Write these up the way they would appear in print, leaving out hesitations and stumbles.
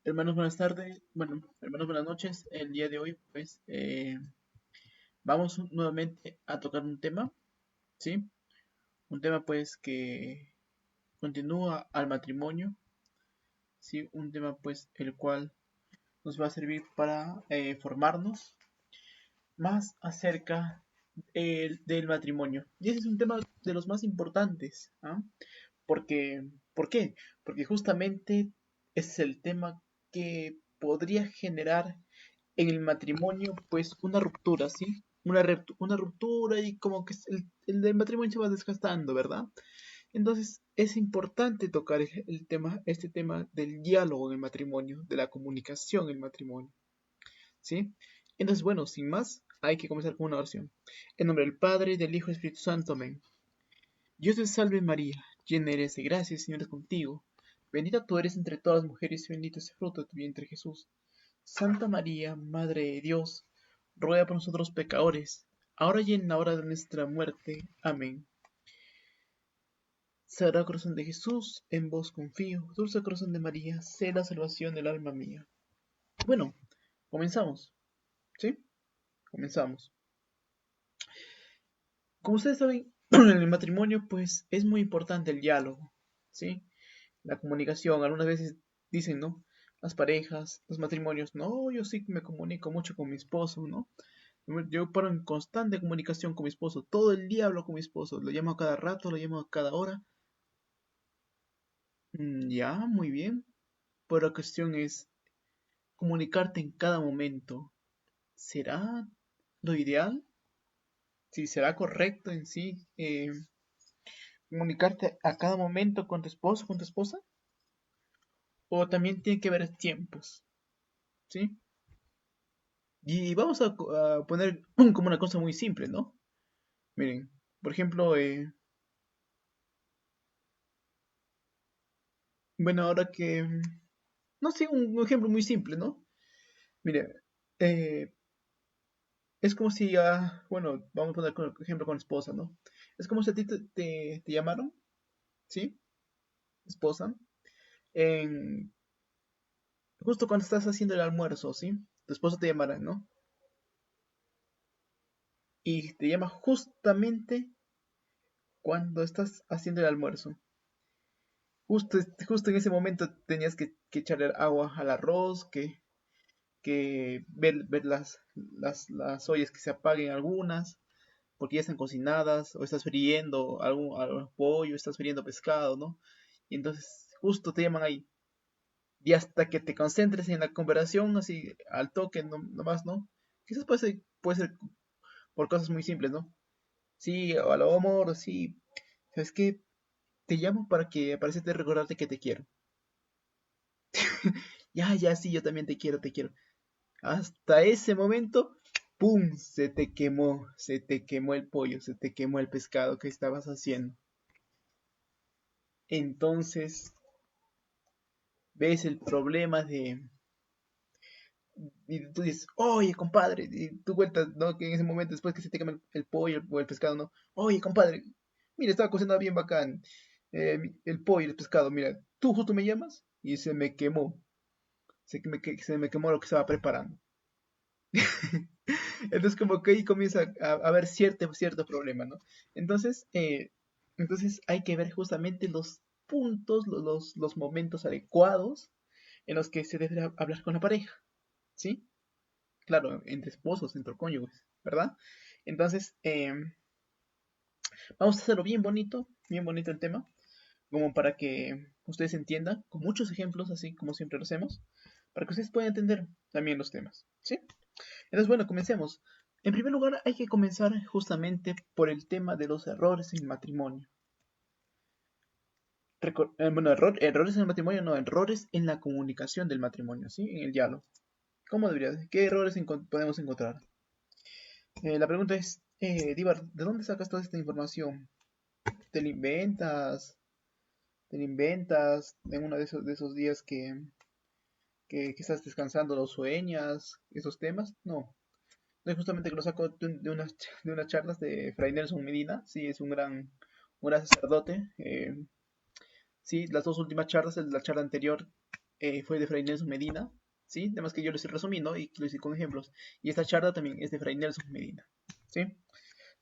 Hermanos, buenas tardes. Bueno, hermanos, buenas noches. El día de hoy, pues, vamos nuevamente a tocar un tema, ¿sí? Un tema, pues, que continúa al matrimonio, ¿sí? Un tema, pues, el cual nos va a servir para formarnos más acerca del matrimonio. Y ese es un tema de los más importantes, ¿ah? Porque, ¿por qué? Porque justamente ese es el tema que podría generar en el matrimonio, pues una ruptura, ¿sí? Una ruptura y como que el matrimonio se va desgastando, ¿verdad? Entonces es importante tocar este tema del diálogo en el matrimonio, de la comunicación en el matrimonio, ¿sí? Entonces, bueno, sin más, hay que comenzar con una oración. En nombre del Padre, del Hijo y del Espíritu Santo, amén. Dios te salve María, llena eres de gracia, el Señor es contigo. Bendita tú eres entre todas las mujeres y bendito es el fruto de tu vientre Jesús. Santa María, Madre de Dios, ruega por nosotros pecadores, ahora y en la hora de nuestra muerte. Amén. Sagrado corazón de Jesús, en vos confío. Dulce corazón de María, sé la salvación del alma mía. Bueno, comenzamos, ¿sí? Comenzamos. Como ustedes saben, en el matrimonio, pues es muy importante el diálogo, ¿sí? La comunicación. Algunas veces dicen, ¿no? Las parejas, los matrimonios, no, yo sí me comunico mucho con mi esposo, ¿no? Yo paro en constante comunicación con mi esposo. Todo el día hablo con mi esposo. Lo llamo a cada rato, lo llamo a cada hora. Ya, muy bien. Pero la cuestión es comunicarte en cada momento. ¿Será lo ideal? ¿Si será correcto en sí comunicarte a cada momento con tu esposo, con tu esposa? ¿O también tiene que haber tiempos? ¿Sí? Y vamos a poner como una cosa muy simple, ¿no? Miren, por ejemplo, bueno, ahora que, no sé, un ejemplo muy simple, ¿no? Mire, eh, es como si, bueno, vamos a poner como ejemplo con esposa, ¿no? Es como si a ti te llamaron, ¿sí? Esposa, en, justo cuando estás haciendo el almuerzo, ¿sí? Tu esposa te llamará, ¿no? Y te llama justamente cuando estás haciendo el almuerzo. Justo en ese momento tenías que echarle agua al arroz, que ver las ollas que se apaguen algunas, porque ya están cocinadas, o estás friendo algún pollo, estás friendo pescado, ¿no? Y entonces justo te llaman ahí. Y hasta que te concentres en la conversación, así al toque, no, nomás, ¿no? Quizás puede ser por cosas muy simples, ¿no? Sí, o a lo amor, sí. ¿Sabes qué? Te llamo para hacerte recordarte que te quiero. Ya, ya, sí, yo también te quiero, te quiero. Hasta ese momento, ¡pum! Se te quemó el pollo, se te quemó el pescado que estabas haciendo. Entonces, ves el problema y tú dices, oye, compadre, y tú cuentas, ¿no? Que en ese momento, después que se te quema el pollo o el pescado, ¿no? Oye, compadre, mira, estaba cocinando bien bacán el pollo y el pescado, mira, tú justo me llamas y se me quemó, se me quemó lo que estaba preparando. Entonces como que ahí comienza a haber cierto problema, ¿no? Entonces, entonces hay que ver justamente los puntos, los momentos adecuados en los que se debe hablar con la pareja, ¿sí? Claro, entre esposos, entre cónyuges, ¿verdad? Entonces, vamos a hacerlo bien bonito el tema, como para que ustedes entiendan, con muchos ejemplos, así como siempre lo hacemos, para que ustedes puedan entender también los temas, ¿sí? Entonces, bueno, comencemos. En primer lugar, hay que comenzar justamente por el tema de los errores en el matrimonio. Bueno, errores en el matrimonio, no, errores en la comunicación del matrimonio, ¿sí? En el diálogo. ¿Cómo debería ser? ¿Qué errores podemos encontrar? La pregunta es, Divar, ¿de dónde sacas toda esta información? ¿Te la inventas? ¿Te la inventas en uno de esos días que estás descansando, los sueñas, esos temas? No. No, justamente que lo saco de unas charlas de Fray Nelson Medina, sí, es un gran sacerdote. Sí, las dos últimas charlas, la charla anterior, fue de Fray Nelson Medina, ¿sí? Además que yo lo estoy resumiendo y lo hice con ejemplos. Y esta charla también es de Fray Nelson Medina, ¿sí?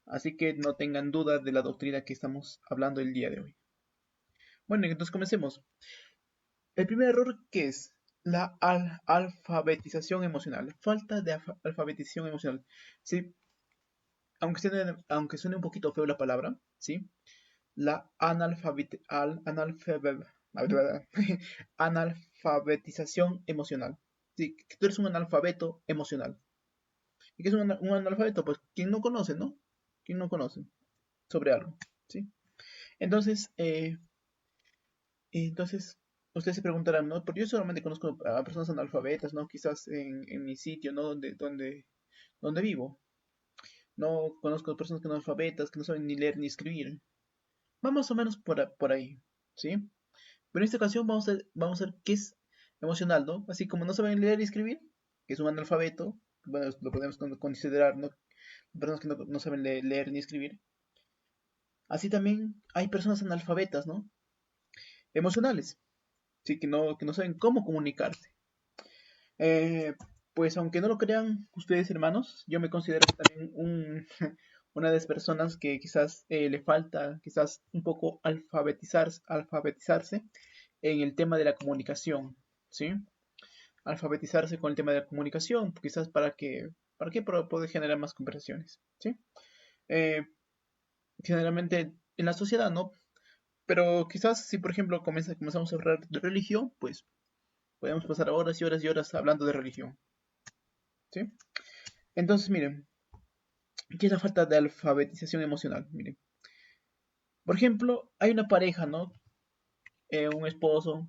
Así que no tengan duda de la doctrina que estamos hablando el día de hoy. Bueno, entonces comencemos. El primer error, ¿qué es? La alfabetización emocional. Falta de alfabetización emocional. ¿Sí? Aunque suene un poquito feo la palabra, ¿sí? La analfabetización emocional. Sí, que tú eres un analfabeto emocional. ¿Y qué es un analfabeto? Pues quien no conoce, ¿no? Quien no conoce sobre algo, ¿sí? Entonces, entonces ustedes se preguntarán, ¿no? Porque yo solamente conozco a personas analfabetas, ¿no? Quizás en mi sitio, ¿no? Donde vivo. No conozco personas que no analfabetas, que no saben ni leer ni escribir. Va más o menos por ahí, ¿sí? Pero en esta ocasión vamos a ver qué es emocional, ¿no? Así como no saben leer y escribir, que es un analfabeto, bueno, lo podemos considerar, ¿no? Personas que no saben leer ni escribir. Así también hay personas analfabetas, ¿no? Emocionales, sí, que no saben cómo comunicarse. Eh, pues aunque no lo crean ustedes, hermanos, yo me considero también una de las personas que quizás le falta quizás un poco alfabetizarse en el tema de la comunicación, ¿sí? Alfabetizarse con el tema de la comunicación, quizás para poder generar más conversaciones, ¿sí? Eh, Generalmente en la sociedad, ¿no? Pero quizás si, por ejemplo, comenzamos a hablar de religión, pues podemos pasar horas y horas y horas hablando de religión, ¿sí? Entonces, miren, ¿qué es la falta de alfabetización emocional? Miren, por ejemplo, hay una pareja, ¿no? Un esposo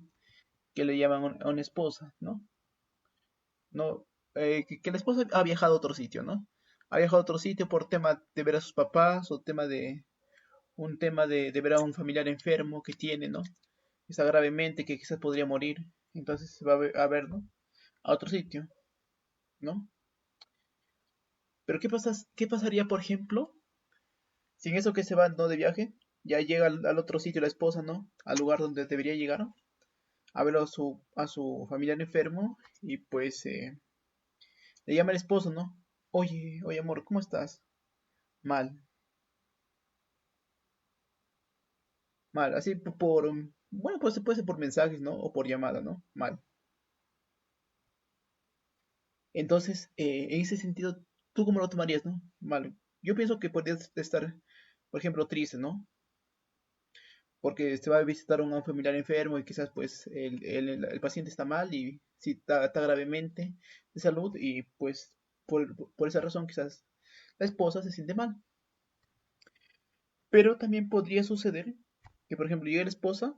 que le llaman a una esposa, ¿no? No, que la esposa ha viajado a otro sitio, ¿no? Ha viajado a otro sitio por tema de ver a sus papás o un tema de ver a un familiar enfermo que tiene, ¿no? Está gravemente, que quizás podría morir. Entonces se va a ver, ¿no? A otro sitio, ¿no? Pero ¿qué pasaría, por ejemplo, si en eso que se va, ¿no? De viaje, ya llega al otro sitio la esposa, ¿no? Al lugar donde debería llegar, a ver a su familiar enfermo y pues le llama el esposo, ¿no? Oye, amor, ¿cómo estás? Mal, mal, así bueno, pues puede ser por mensajes, ¿no? O por llamada, ¿no? Mal. Entonces, en ese sentido, ¿tú cómo lo tomarías, no? Mal. Yo pienso que podrías estar, por ejemplo, triste, ¿no? Porque se va a visitar a un familiar enfermo y quizás pues el paciente está mal y sí está gravemente de salud y pues por esa razón quizás la esposa se siente mal. Pero también podría suceder que, por ejemplo, llegue la esposa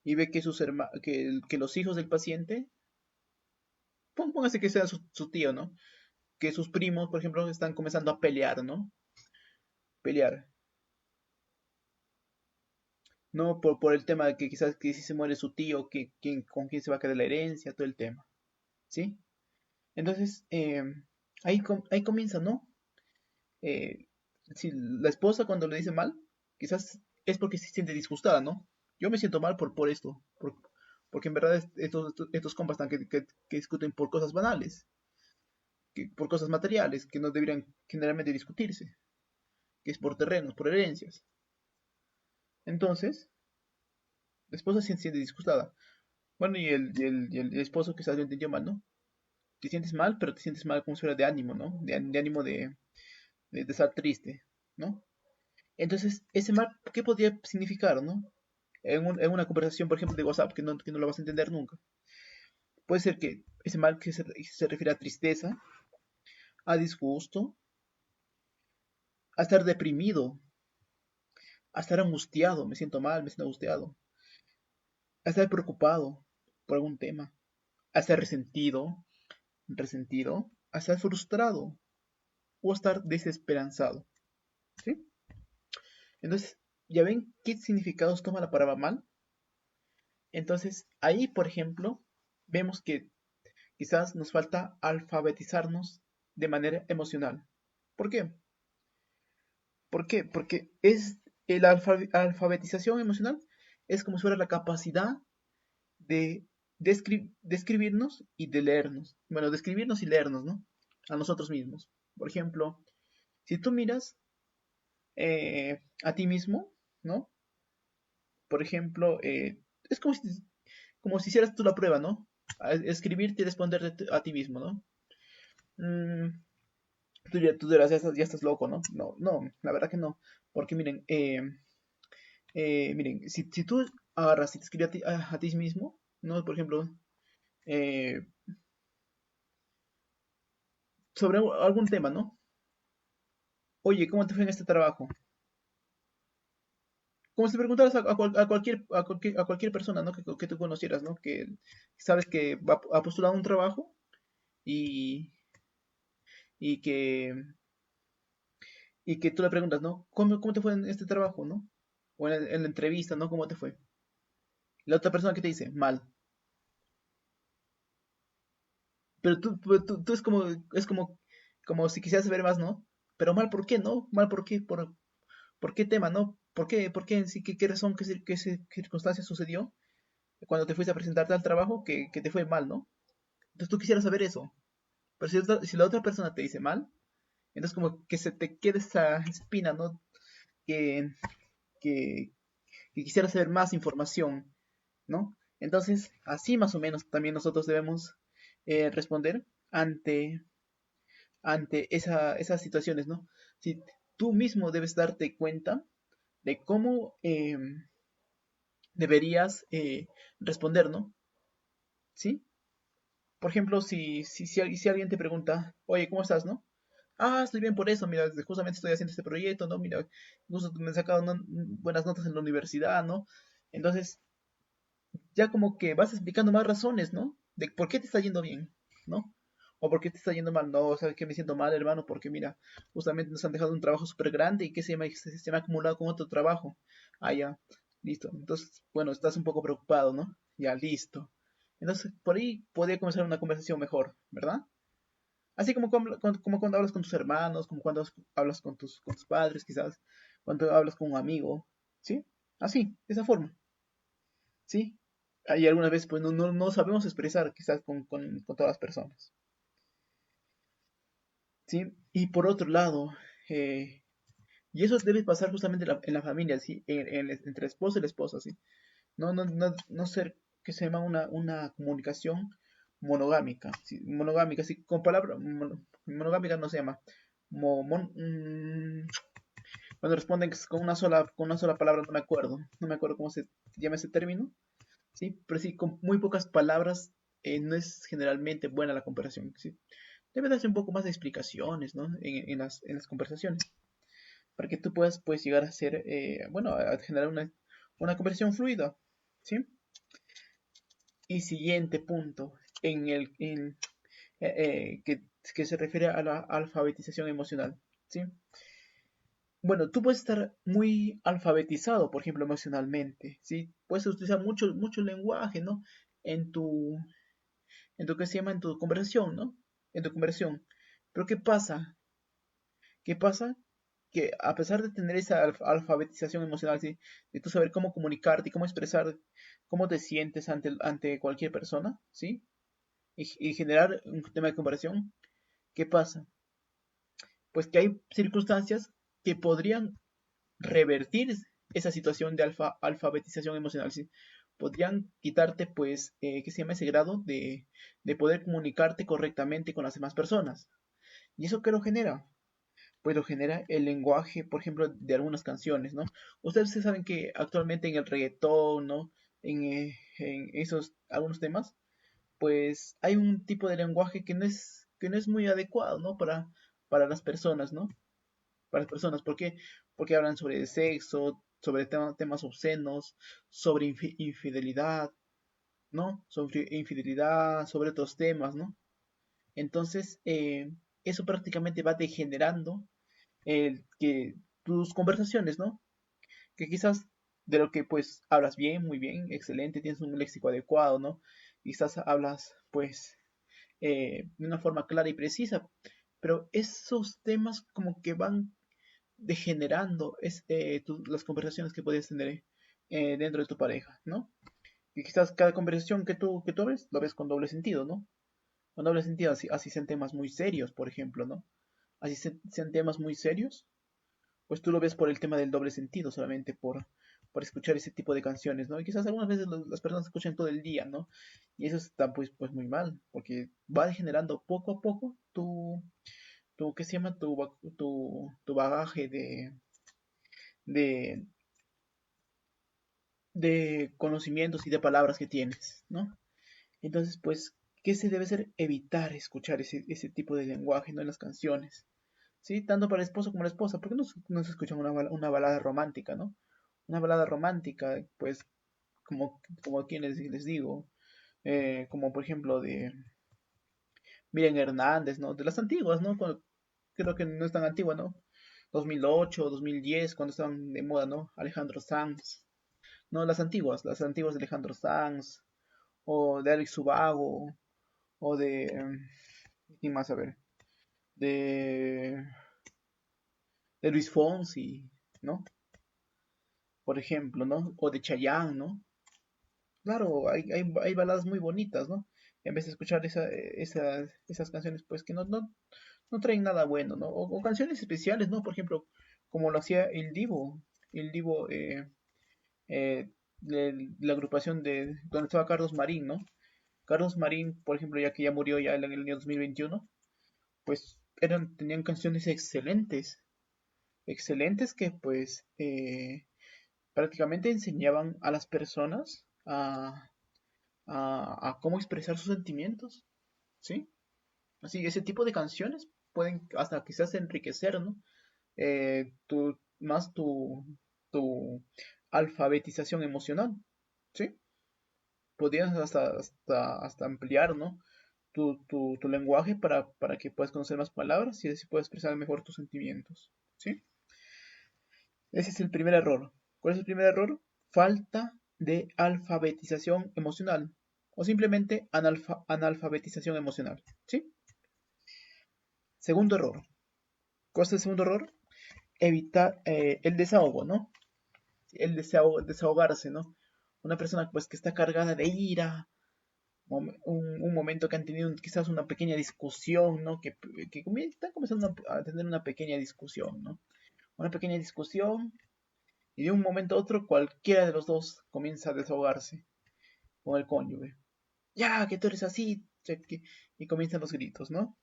y ve que que los hijos del paciente, póngase que sea su tío, ¿no? Que sus primos, por ejemplo, están comenzando a pelear, ¿no? Pelear. No por el tema de que quizás que si se muere su tío, con quién se va a quedar la herencia, todo el tema, ¿sí? Entonces, ahí comienza, ¿no? Eh, si la esposa cuando le dice mal, quizás es porque se siente disgustada, ¿no? Yo me siento mal por esto, porque en verdad estos compas están que discuten por cosas banales, por cosas materiales, que no deberían generalmente discutirse, que es por terrenos, por herencias. Entonces, la esposa se siente disgustada. Bueno, y el esposo quizás lo entendió mal, ¿no? Te sientes mal, pero te sientes mal como si fuera de ánimo, ¿no? De ánimo de estar triste, ¿no? Entonces, ese mal, ¿qué podría significar, no? En una conversación, por ejemplo, de WhatsApp, que no lo vas a entender nunca. Puede ser que ese mal que se refiere a tristeza, a disgusto, a estar deprimido, a estar angustiado, me siento mal, me siento angustiado, a estar preocupado por algún tema, a estar resentido, a estar frustrado o a estar desesperanzado, ¿sí? Entonces, ¿ya ven qué significados toma la palabra mal? Entonces, ahí, por ejemplo, vemos que quizás nos falta alfabetizarnos de manera emocional. ¿Por qué? ¿Por qué? Porque la alfabetización emocional es como si fuera la capacidad de de escribirnos y de leernos. Bueno, de escribirnos y leernos, ¿no? A nosotros mismos. Por ejemplo, si tú miras a ti mismo, ¿no? Por ejemplo, es como si hicieras tú la prueba, ¿no? Escribirte y responderte a ti mismo, ¿no? Mm, tú dirás, ya estás loco, ¿no? No, no, la verdad que no. Porque miren, si tú agarras y te escribes a ti mismo, ¿no? Por ejemplo, eh, sobre algún tema, ¿no? Oye, ¿cómo te fue en este trabajo? Como si preguntaras a cualquier persona, ¿no? Que tú conocieras, ¿no? Que sabes que ha postulado un trabajo y, y que, y que tú le preguntas, ¿no? ¿Cómo te fue en este trabajo, ¿no? O en la entrevista, ¿no? ¿Cómo te fue? La otra persona que te dice, mal. Pero tú como si quisieras saber más, ¿no? Pero mal, ¿por qué, no? Mal, ¿por qué? ¿Por qué tema, no? ¿Por qué en sí? ¿Qué razón, qué circunstancia sucedió cuando te fuiste a presentarte al trabajo que te fue mal, ¿no? Entonces tú quisieras saber eso. Pero si la otra persona te dice mal, entonces como que se te queda esa espina, ¿no? Que, que, que quisiera saber más información, ¿no? Entonces, así más o menos también nosotros debemos responder ante, esas situaciones, ¿no? Si tú mismo debes darte cuenta de cómo deberías responder, ¿no? ¿Sí? Por ejemplo, si alguien te pregunta, oye, ¿cómo estás, no? Ah, estoy bien por eso, mira, justamente estoy haciendo este proyecto, ¿no? Mira, incluso me he sacado buenas notas en la universidad, ¿no? Entonces, ya como que vas explicando más razones, ¿no? De por qué te está yendo bien, ¿no? O por qué te está yendo mal, no, sabes que me siento mal, hermano, porque mira, justamente nos han dejado un trabajo súper grande y que se me ha acumulado con otro trabajo. Ah, ya, listo. Entonces, bueno, estás un poco preocupado, ¿no? Ya, listo. Entonces, por ahí podría comenzar una conversación mejor, ¿verdad? Así como cuando hablas con tus hermanos, como cuando hablas con tus padres, quizás, cuando hablas con un amigo, ¿sí? Así, de esa forma, ¿sí? Hay algunas veces, pues, no sabemos expresar, quizás, con todas las personas, ¿sí? Y por otro lado, eh, y eso debe pasar justamente en la familia, ¿sí? Entre el esposo y la esposa, ¿sí? No ser que se llama una comunicación monogámica, ¿sí? Monogámica, sí, con palabra, monogámica no se llama. Cuando responden con una sola palabra, no me acuerdo cómo se llama ese término, ¿sí? Pero sí, con muy pocas palabras no es generalmente buena la comparación, ¿sí? Debe darse un poco más de explicaciones, ¿no? En las conversaciones, para que tú puedas, pues, llegar a ser, bueno, a generar una conversación fluida, ¿sí? Y siguiente punto, en el, en, que se refiere a la alfabetización emocional, ¿sí? Bueno, tú puedes estar muy alfabetizado, por ejemplo, emocionalmente, ¿sí? Puedes utilizar mucho lenguaje, ¿no? En tu, ¿qué se llama? En tu conversación, ¿no? En tu conversación. Pero ¿qué pasa? ¿Qué pasa? Que a pesar de tener esa alfabetización emocional, ¿sí? De tú saber cómo comunicarte y cómo expresar cómo te sientes ante cualquier persona, ¿sí? Y generar un tema de comparación, ¿qué pasa? Pues que hay circunstancias que podrían revertir esa situación de alfabetización emocional, ¿sí? Podrían quitarte, pues, ¿qué se llama ese grado de poder comunicarte correctamente con las demás personas? ¿Y eso qué lo genera? Pues lo genera el lenguaje, por ejemplo, de algunas canciones, ¿no? Ustedes saben que actualmente en el reggaetón, ¿no? En esos algunos temas, pues hay un tipo de lenguaje que no es muy adecuado, ¿no? Para las personas, ¿no? Para las personas. ¿Por qué? Porque hablan sobre sexo, sobre temas obscenos, sobre infidelidad, ¿no? Sobre infidelidad, sobre otros temas, ¿no? Entonces, eso prácticamente va degenerando que tus conversaciones, ¿no? Que quizás de lo que pues hablas bien, muy bien, excelente, tienes un léxico adecuado, ¿no? Quizás hablas pues de una forma clara y precisa, pero esos temas como que van degenerando las conversaciones que podías tener dentro de tu pareja, ¿no? Y quizás cada conversación que tú ves, lo ves con doble sentido, ¿no? Con doble sentido, así sean temas muy serios, por ejemplo, ¿no? Así sean temas muy serios, pues tú lo ves por el tema del doble sentido, solamente por escuchar ese tipo de canciones, ¿no? Y quizás algunas veces las personas escuchan todo el día, ¿no? Y eso está pues muy mal, porque va degenerando poco a poco ¿qué se llama? Tu bagaje de, de conocimientos y de palabras que tienes, ¿no? Entonces, pues, ¿qué se debe hacer? Evitar escuchar ese tipo de lenguaje, ¿no? En las canciones, ¿sí? Tanto para el esposo como la esposa. ¿Por qué no se escucha una balada romántica, ¿no? Una balada romántica, pues, como aquí les digo, como por ejemplo de Miriam Hernández, ¿no? De las antiguas, ¿no? Creo que no es tan antigua, ¿no? 2008, 2010, cuando estaban de moda, ¿no? Alejandro Sanz, no, las antiguas de Alejandro Sanz, o de Alex Subago, o de, ¿quién más? A ver, de, de Luis Fonsi, ¿no? Por ejemplo, ¿no? O de Chayanne, ¿no? Claro, hay baladas muy bonitas, ¿no? En vez de escuchar esas canciones, pues que no traen nada bueno, ¿no? O canciones especiales, ¿no? Por ejemplo, como lo hacía el Divo, la agrupación de donde estaba Carlos Marín, ¿no? Carlos Marín, por ejemplo, ya que ya murió ya en el año 2021, pues tenían canciones excelentes, excelentes que pues prácticamente enseñaban a las personas a cómo expresar sus sentimientos, ¿sí? Así, ese tipo de canciones pueden hasta quizás enriquecer, ¿no? Más tu alfabetización emocional, ¿sí? Podrías hasta ampliar, ¿no? Tu lenguaje para que puedas conocer más palabras y así puedas expresar mejor tus sentimientos, ¿sí? Ese es el primer error. ¿Cuál es el primer error? Falta de alfabetización emocional o simplemente analfabetización emocional, ¿sí? Segundo error. ¿Cuál es el segundo error? Evitar el desahogo, ¿no? Desahogarse, ¿no? Una persona pues que está cargada de ira, un momento que han tenido quizás una pequeña discusión, ¿no? Que están comenzando a tener una pequeña discusión, ¿no? Una pequeña discusión y de un momento a otro cualquiera de los dos comienza a desahogarse con el cónyuge. Ya, que tú eres así, y comienzan los gritos, ¿no?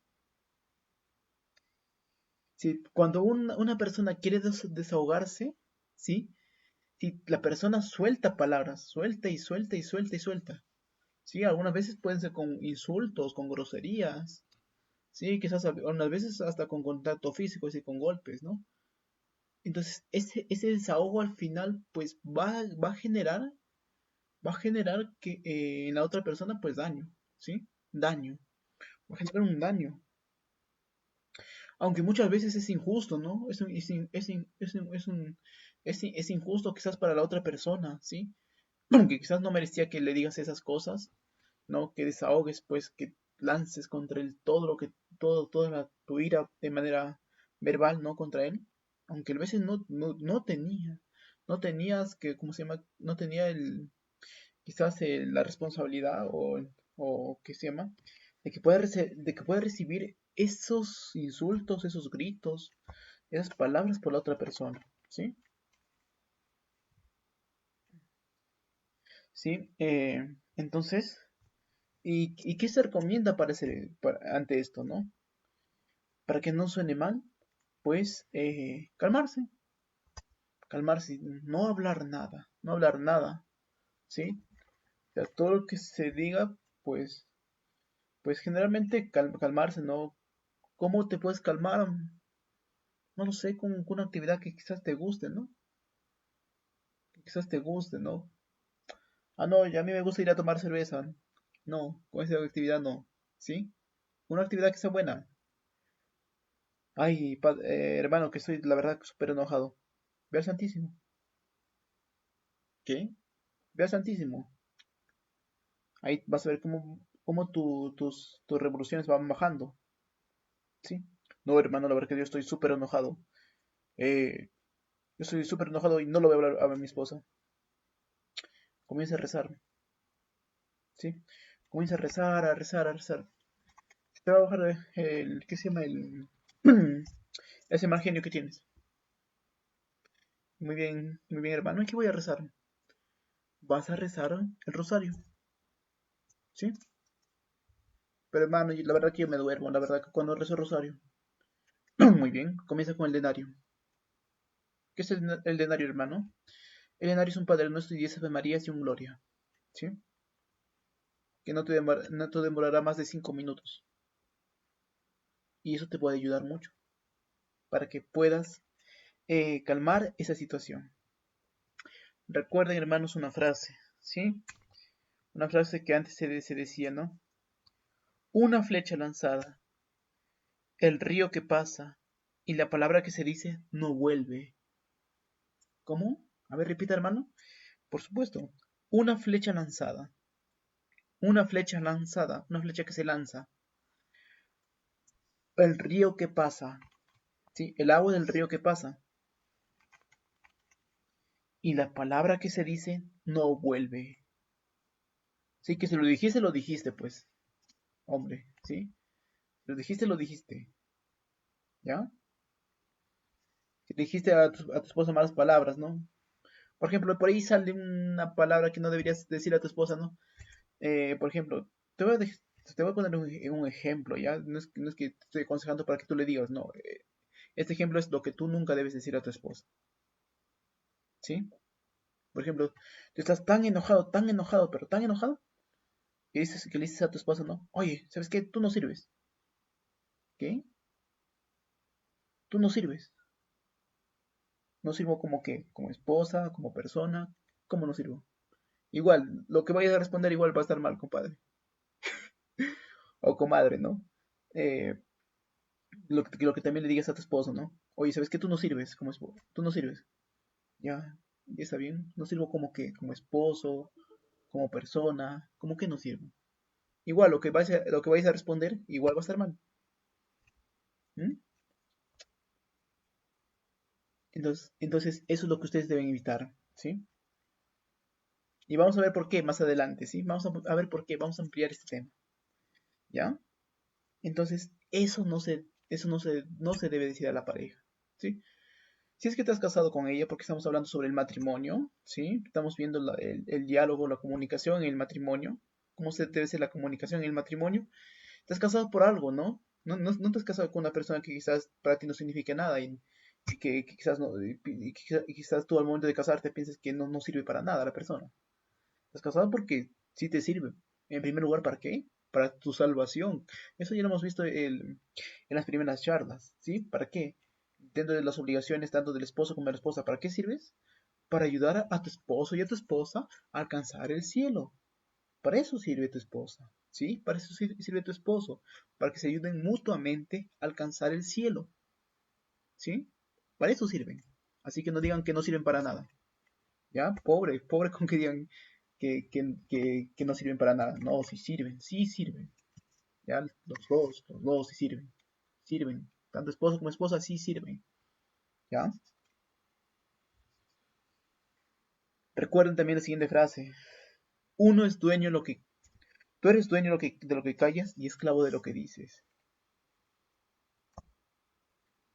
Sí, cuando una persona quiere desahogarse, ¿sí? Si la persona suelta palabras, suelta y suelta y suelta y suelta. Sí, algunas veces pueden ser con insultos, con groserías. Sí, quizás algunas veces hasta con contacto físico, y con golpes, ¿no? Entonces, ese desahogo al final, pues va a generar que en la otra persona, pues daño, ¿sí? Daño. Va a generar un daño. Aunque muchas veces es injusto, ¿no? Es injusto quizás para la otra persona, ¿sí? Aunque quizás no merecía que le digas esas cosas, ¿no? Que desahogues, pues, que lances contra él todo lo que, toda tu ira de manera verbal, ¿no? Contra él. Aunque a veces no tenías que, ¿cómo se llama? No tenía quizás la responsabilidad o ¿qué se llama? De que pueda recibir esos insultos, esos gritos, esas palabras por la otra persona, ¿sí? ¿Sí? Entonces, ¿y qué se recomienda ante esto, ¿no? Para que no suene mal, pues calmarse, no hablar nada, ¿sí? O sea, todo lo que se diga, pues generalmente calmarse, ¿no? ¿Cómo te puedes calmar? No lo sé, con una actividad que quizás te guste, ¿no? Que quizás te guste, ¿no? Ah, no, ya a mí me gusta ir a tomar cerveza. No, con esa actividad no, ¿sí? Una actividad que sea buena. Ay, hermano, que estoy, la verdad, súper enojado. Ve al Santísimo. ¿Qué? Ve al Santísimo. Ahí vas a ver cómo tus revoluciones van bajando. ¿Sí? No, hermano, la verdad que yo estoy súper enojado. Yo estoy súper enojado y no lo voy a hablar a mi esposa. Comienza a rezar. ¿sí? Comienza a rezar, a rezar, a rezar. Te va a bajar ¿qué se llama? Ese mal genio que tienes. Muy bien, hermano. ¿Y qué voy a rezar? Vas a rezar el rosario, ¿sí? Pero hermano, la verdad que yo me duermo, la verdad que cuando rezo el rosario. Muy bien, comienza con el denario. ¿Qué es el denario, hermano? El denario es un Padre Nuestro y 10 Ave Marías y un Gloria, ¿sí? Que no te demorará más de 5 minutos. Y eso te puede ayudar mucho para que puedas calmar esa situación. Recuerden, hermanos, una frase, ¿sí? Una frase que antes se decía, ¿no? Una flecha lanzada, el río que pasa y la palabra que se dice no vuelve. ¿Cómo? A ver, repita, hermano. Por supuesto. Una flecha lanzada. Una flecha lanzada. Una flecha que se lanza. El río que pasa. ¿Sí? El agua del río que pasa. Y la palabra que se dice no vuelve. Sí, que si lo dijiste, pues. Hombre, ¿sí? Lo dijiste. ¿Ya? Que dijiste a tu esposa malas palabras, ¿no? Por ejemplo, por ahí sale una palabra que no deberías decir a tu esposa, ¿no? Por ejemplo, te voy a poner un ejemplo, ¿ya? No es que te estoy aconsejando para que tú le digas, no. Este ejemplo es lo que tú nunca debes decir a tu esposa, ¿sí? Por ejemplo, tú estás tan enojado, pero tan enojado, que le dices a tu esposa, ¿no? Oye, ¿sabes qué? Tú no sirves. ¿Qué? Tú no sirves. No sirvo como que, como esposa, como persona, ¿cómo no sirvo? Igual, lo que vayas a responder igual va a estar mal, compadre. O comadre, ¿no? Eh, lo que también le digas a tu esposo, ¿no? Oye, ¿sabes qué? Tú no sirves como esposo. Tú no sirves. Ya, ya está bien. No sirvo como que, como esposo, como persona, como que no sirvo. Igual, lo que vais a responder, igual va a estar mal. ¿Mm? Entonces, eso es lo que ustedes deben evitar, ¿sí? Y vamos a ver por qué más adelante, ¿sí? Vamos a ver por qué, vamos a ampliar este tema, ¿ya? Entonces, no se debe decir a la pareja, ¿sí? Si es que te has casado con ella, porque estamos hablando sobre el matrimonio, ¿sí? Estamos viendo el diálogo, la comunicación en el matrimonio, cómo se debe ser la comunicación en el matrimonio. Te has casado por algo, ¿no? No te has casado con una persona que quizás para ti no signifique nada y que quizás no, y quizás tú al momento de casarte pienses que no sirve para nada la persona. Te has casado porque sí te sirve. En primer lugar, ¿para qué? Para tu salvación. Eso ya lo hemos visto en las primeras charlas, ¿sí? ¿Para qué? Dentro de las obligaciones tanto del esposo como de la esposa, ¿para qué sirves? Para ayudar a tu esposo y a tu esposa a alcanzar el cielo. Para eso sirve tu esposa, ¿sí? Para eso sirve tu esposo, para que se ayuden mutuamente a alcanzar el cielo, ¿sí? Para eso sirven. Así que no digan que no sirven para nada, ¿ya? Pobre con que digan que no sirven para nada. No, sí sirven, ¿ya? Los dos sí sirven. Tanto esposo como esposa sí sirven, ¿ya? Recuerden también la siguiente frase. Uno es dueño de lo que, tú eres dueño de lo que callas y esclavo de lo que dices.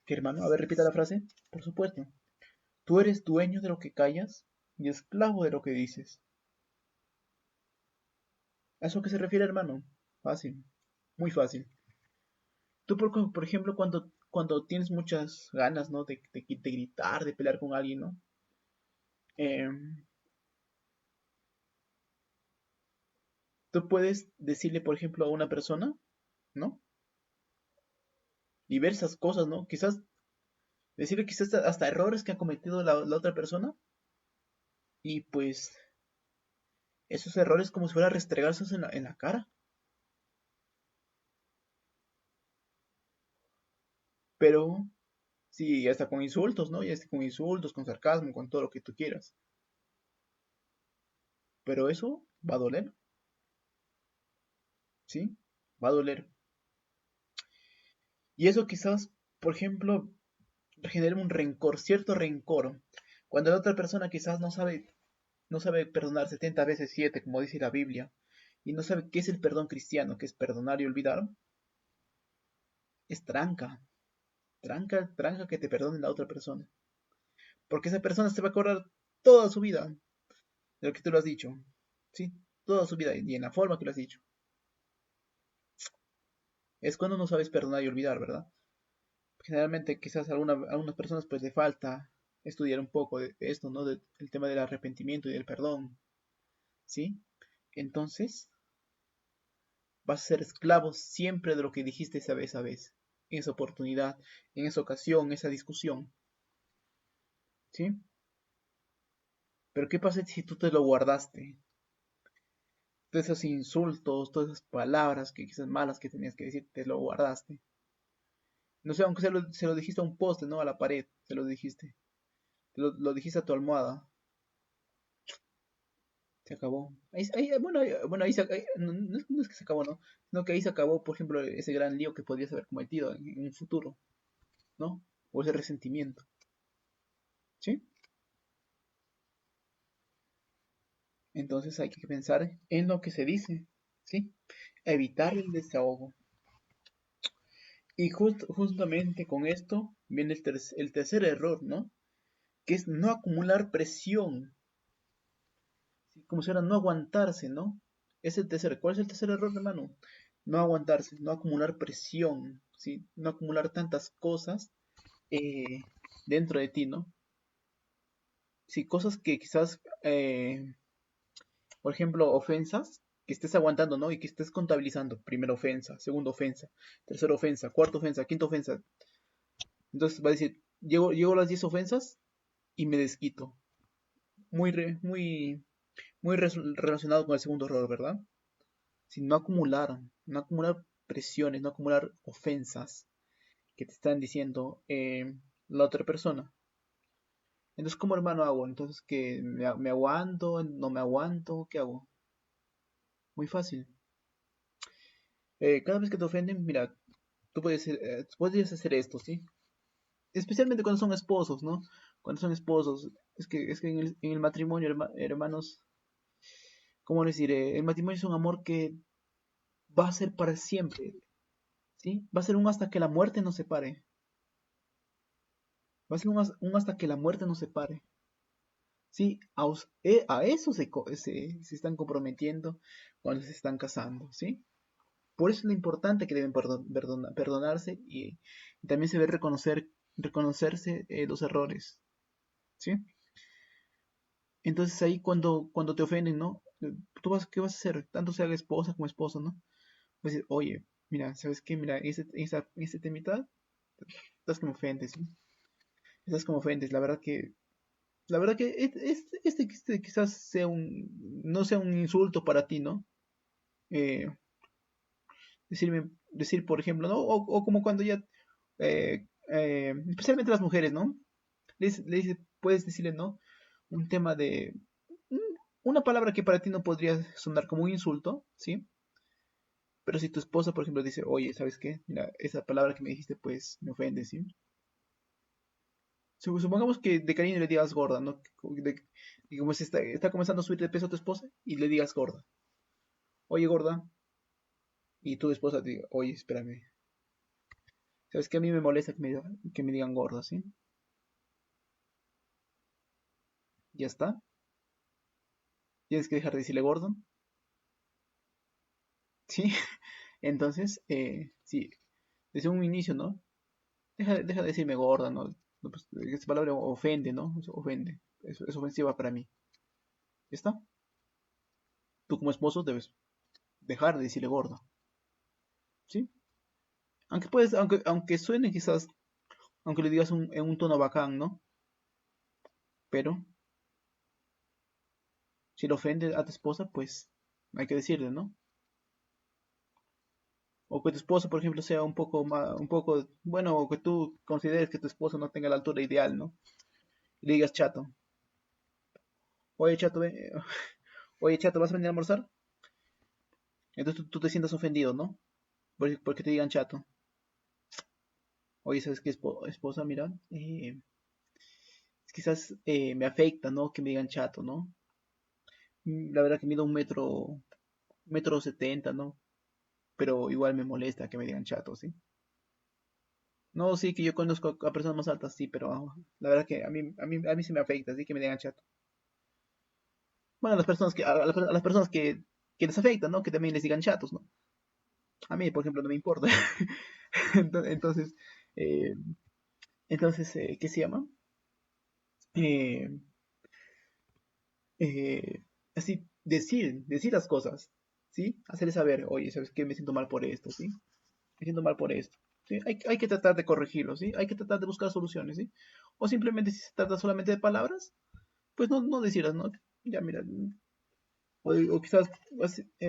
¿Qué, hermano? A ver, repita la frase. Por supuesto. Tú eres dueño de lo que callas y esclavo de lo que dices. ¿A eso qué se refiere, hermano? Fácil, muy fácil. Tú, por ejemplo, cuando tienes muchas ganas, ¿no? De gritar, de pelear con alguien, ¿no? Em, tú puedes decirle, por ejemplo, a una persona, ¿no? Diversas cosas, ¿no? Quizás decirle quizás hasta errores que ha cometido la otra persona y pues esos errores como si fuera restregárselos en la cara. Pero sí, hasta con insultos, ¿no? Ya está con insultos, con sarcasmo, con todo lo que tú quieras. Pero eso va a doler, ¿sí? Va a doler. Y eso quizás, por ejemplo, genere un rencor, cierto rencor. Cuando la otra persona quizás no sabe perdonar 70 veces 7, como dice la Biblia, y no sabe qué es el perdón cristiano, que es perdonar y olvidar, es tranca, tranca que te perdone la otra persona. Porque esa persona se va a acordar toda su vida de lo que tú lo has dicho, ¿sí? Toda su vida y en la forma que lo has dicho. Es cuando no sabes perdonar y olvidar, ¿verdad? Generalmente quizás a algunas personas pues le falta estudiar un poco de esto, ¿no? El tema del arrepentimiento y del perdón, ¿sí? Entonces vas a ser esclavo siempre de lo que dijiste esa vez, en esa oportunidad, en esa ocasión, en esa discusión, ¿sí? Pero ¿qué pasa si tú te lo guardaste? Todos esos insultos, todas esas palabras que quizás malas que tenías que decir, te lo guardaste. No sé, aunque se lo dijiste a un poste, ¿no? A la pared, se lo dijiste. Lo dijiste a tu almohada. Se acabó. Bueno, no es que se acabó, ¿no? Sino que ahí se acabó, por ejemplo, ese gran lío que podrías haber cometido en un futuro, ¿no? O ese resentimiento, ¿sí? Entonces hay que pensar en lo que se dice, ¿sí? Evitar el desahogo. Y justamente con esto viene el tercer error, ¿no? Que es no acumular presión, ¿sí? Como si fuera no aguantarse, ¿no? Es el tercer. ¿Cuál es el tercer error, hermano? No aguantarse, no acumular presión, ¿sí? No acumular tantas cosas eh, dentro de ti, ¿no? Sí, cosas que quizás, por ejemplo, ofensas que estés aguantando, ¿no? Y que estés contabilizando. Primera ofensa, segunda ofensa, tercera ofensa, cuarta ofensa, quinta ofensa. Entonces va a decir, llego a las 10 ofensas y me desquito. Muy relacionado con el segundo error, ¿verdad? Si no acumular presiones, no acumular ofensas que te están diciendo la otra persona. Entonces, ¿cómo hermano hago? Entonces, ¿que me aguanto? ¿No me aguanto? ¿Qué hago? Muy fácil. Cada vez que te ofenden, mira, podrías hacer esto, ¿sí? Especialmente cuando son esposos, ¿no? Cuando son esposos. Es que en el matrimonio, hermanos, ¿cómo les diré? El matrimonio es un amor que va a ser para siempre, ¿sí? Va a ser un hasta que la muerte nos separe. Va a ser un hasta que la muerte nos separe. Sí, a eso se están comprometiendo cuando se están casando, ¿sí? Por eso es lo importante que deben perdonarse y también se debe reconocerse los errores, ¿sí? Entonces ahí cuando te ofenden, ¿no? ¿Qué vas a hacer? Tanto sea esposa como esposo, ¿no? Vas a decir, oye, mira, ¿sabes qué? Mira, ese temita, estás como ofendes, ¿sí? Estás como ofendes, la verdad que este quizás no sea un insulto para ti, ¿no? Eh, decir, por ejemplo, ¿no? O como cuando ya, especialmente las mujeres, ¿no? Puedes decirle, ¿no? Un tema de, un- una palabra que para ti no podría sonar como un insulto, ¿sí? Pero si tu esposa, por ejemplo, dice, oye, ¿sabes qué? Mira, esa palabra que me dijiste, pues me ofende, ¿sí? Supongamos que de cariño le digas gorda, ¿no? Y como se está comenzando a subir de peso a tu esposa y le digas gorda. Oye, gorda. Y tu esposa te diga, oye, espérame. ¿Sabes qué? A mí me molesta que me digan gorda, ¿sí? Ya está. Tienes que dejar de decirle gordo, ¿sí? Entonces, sí, desde un inicio, ¿no? Deja de decirme gorda, ¿no? No, pues, esa palabra ofende, ¿no? Eso ofende. Es ofensiva para mí. ¿Ya está? Tú como esposo debes dejar de decirle gorda, ¿sí? Aunque suene quizás, aunque le digas en un tono bacán, ¿no? Pero si le ofende a tu esposa, pues hay que decirle, ¿no? O que tu esposo, por ejemplo, sea un poco más, bueno, o que tú consideres que tu esposo no tenga la altura ideal, ¿no? Y le digas chato, oye chato, oye chato, ¿vas a venir a almorzar? Entonces tú te sientas ofendido, ¿no? Porque te digan chato. Oye, ¿sabes qué, esposa? Mira, quizás me afecta, ¿no? Que me digan chato, ¿no? La verdad que mido metro 70, ¿no? Pero igual me molesta que me digan chato, ¿sí? No, sí, que yo conozco a personas más altas, sí, pero la verdad que a mí sí me afecta, sí, que me digan chato. Bueno, a las personas que les afecta, ¿no? Que también les digan chatos, ¿no? A mí, por ejemplo, no me importa. Entonces, eh, ¿qué se llama? Eh, Así, decir las cosas, ¿sí? Hacerles saber, oye, ¿sabes qué? Me siento mal por esto, ¿sí? Me siento mal por esto. ¿Sí? Hay que tratar de corregirlo, ¿sí? Hay que tratar de buscar soluciones, ¿sí? O simplemente si se trata solamente de palabras, pues no decirlas, ¿no? Ya, mira, o quizás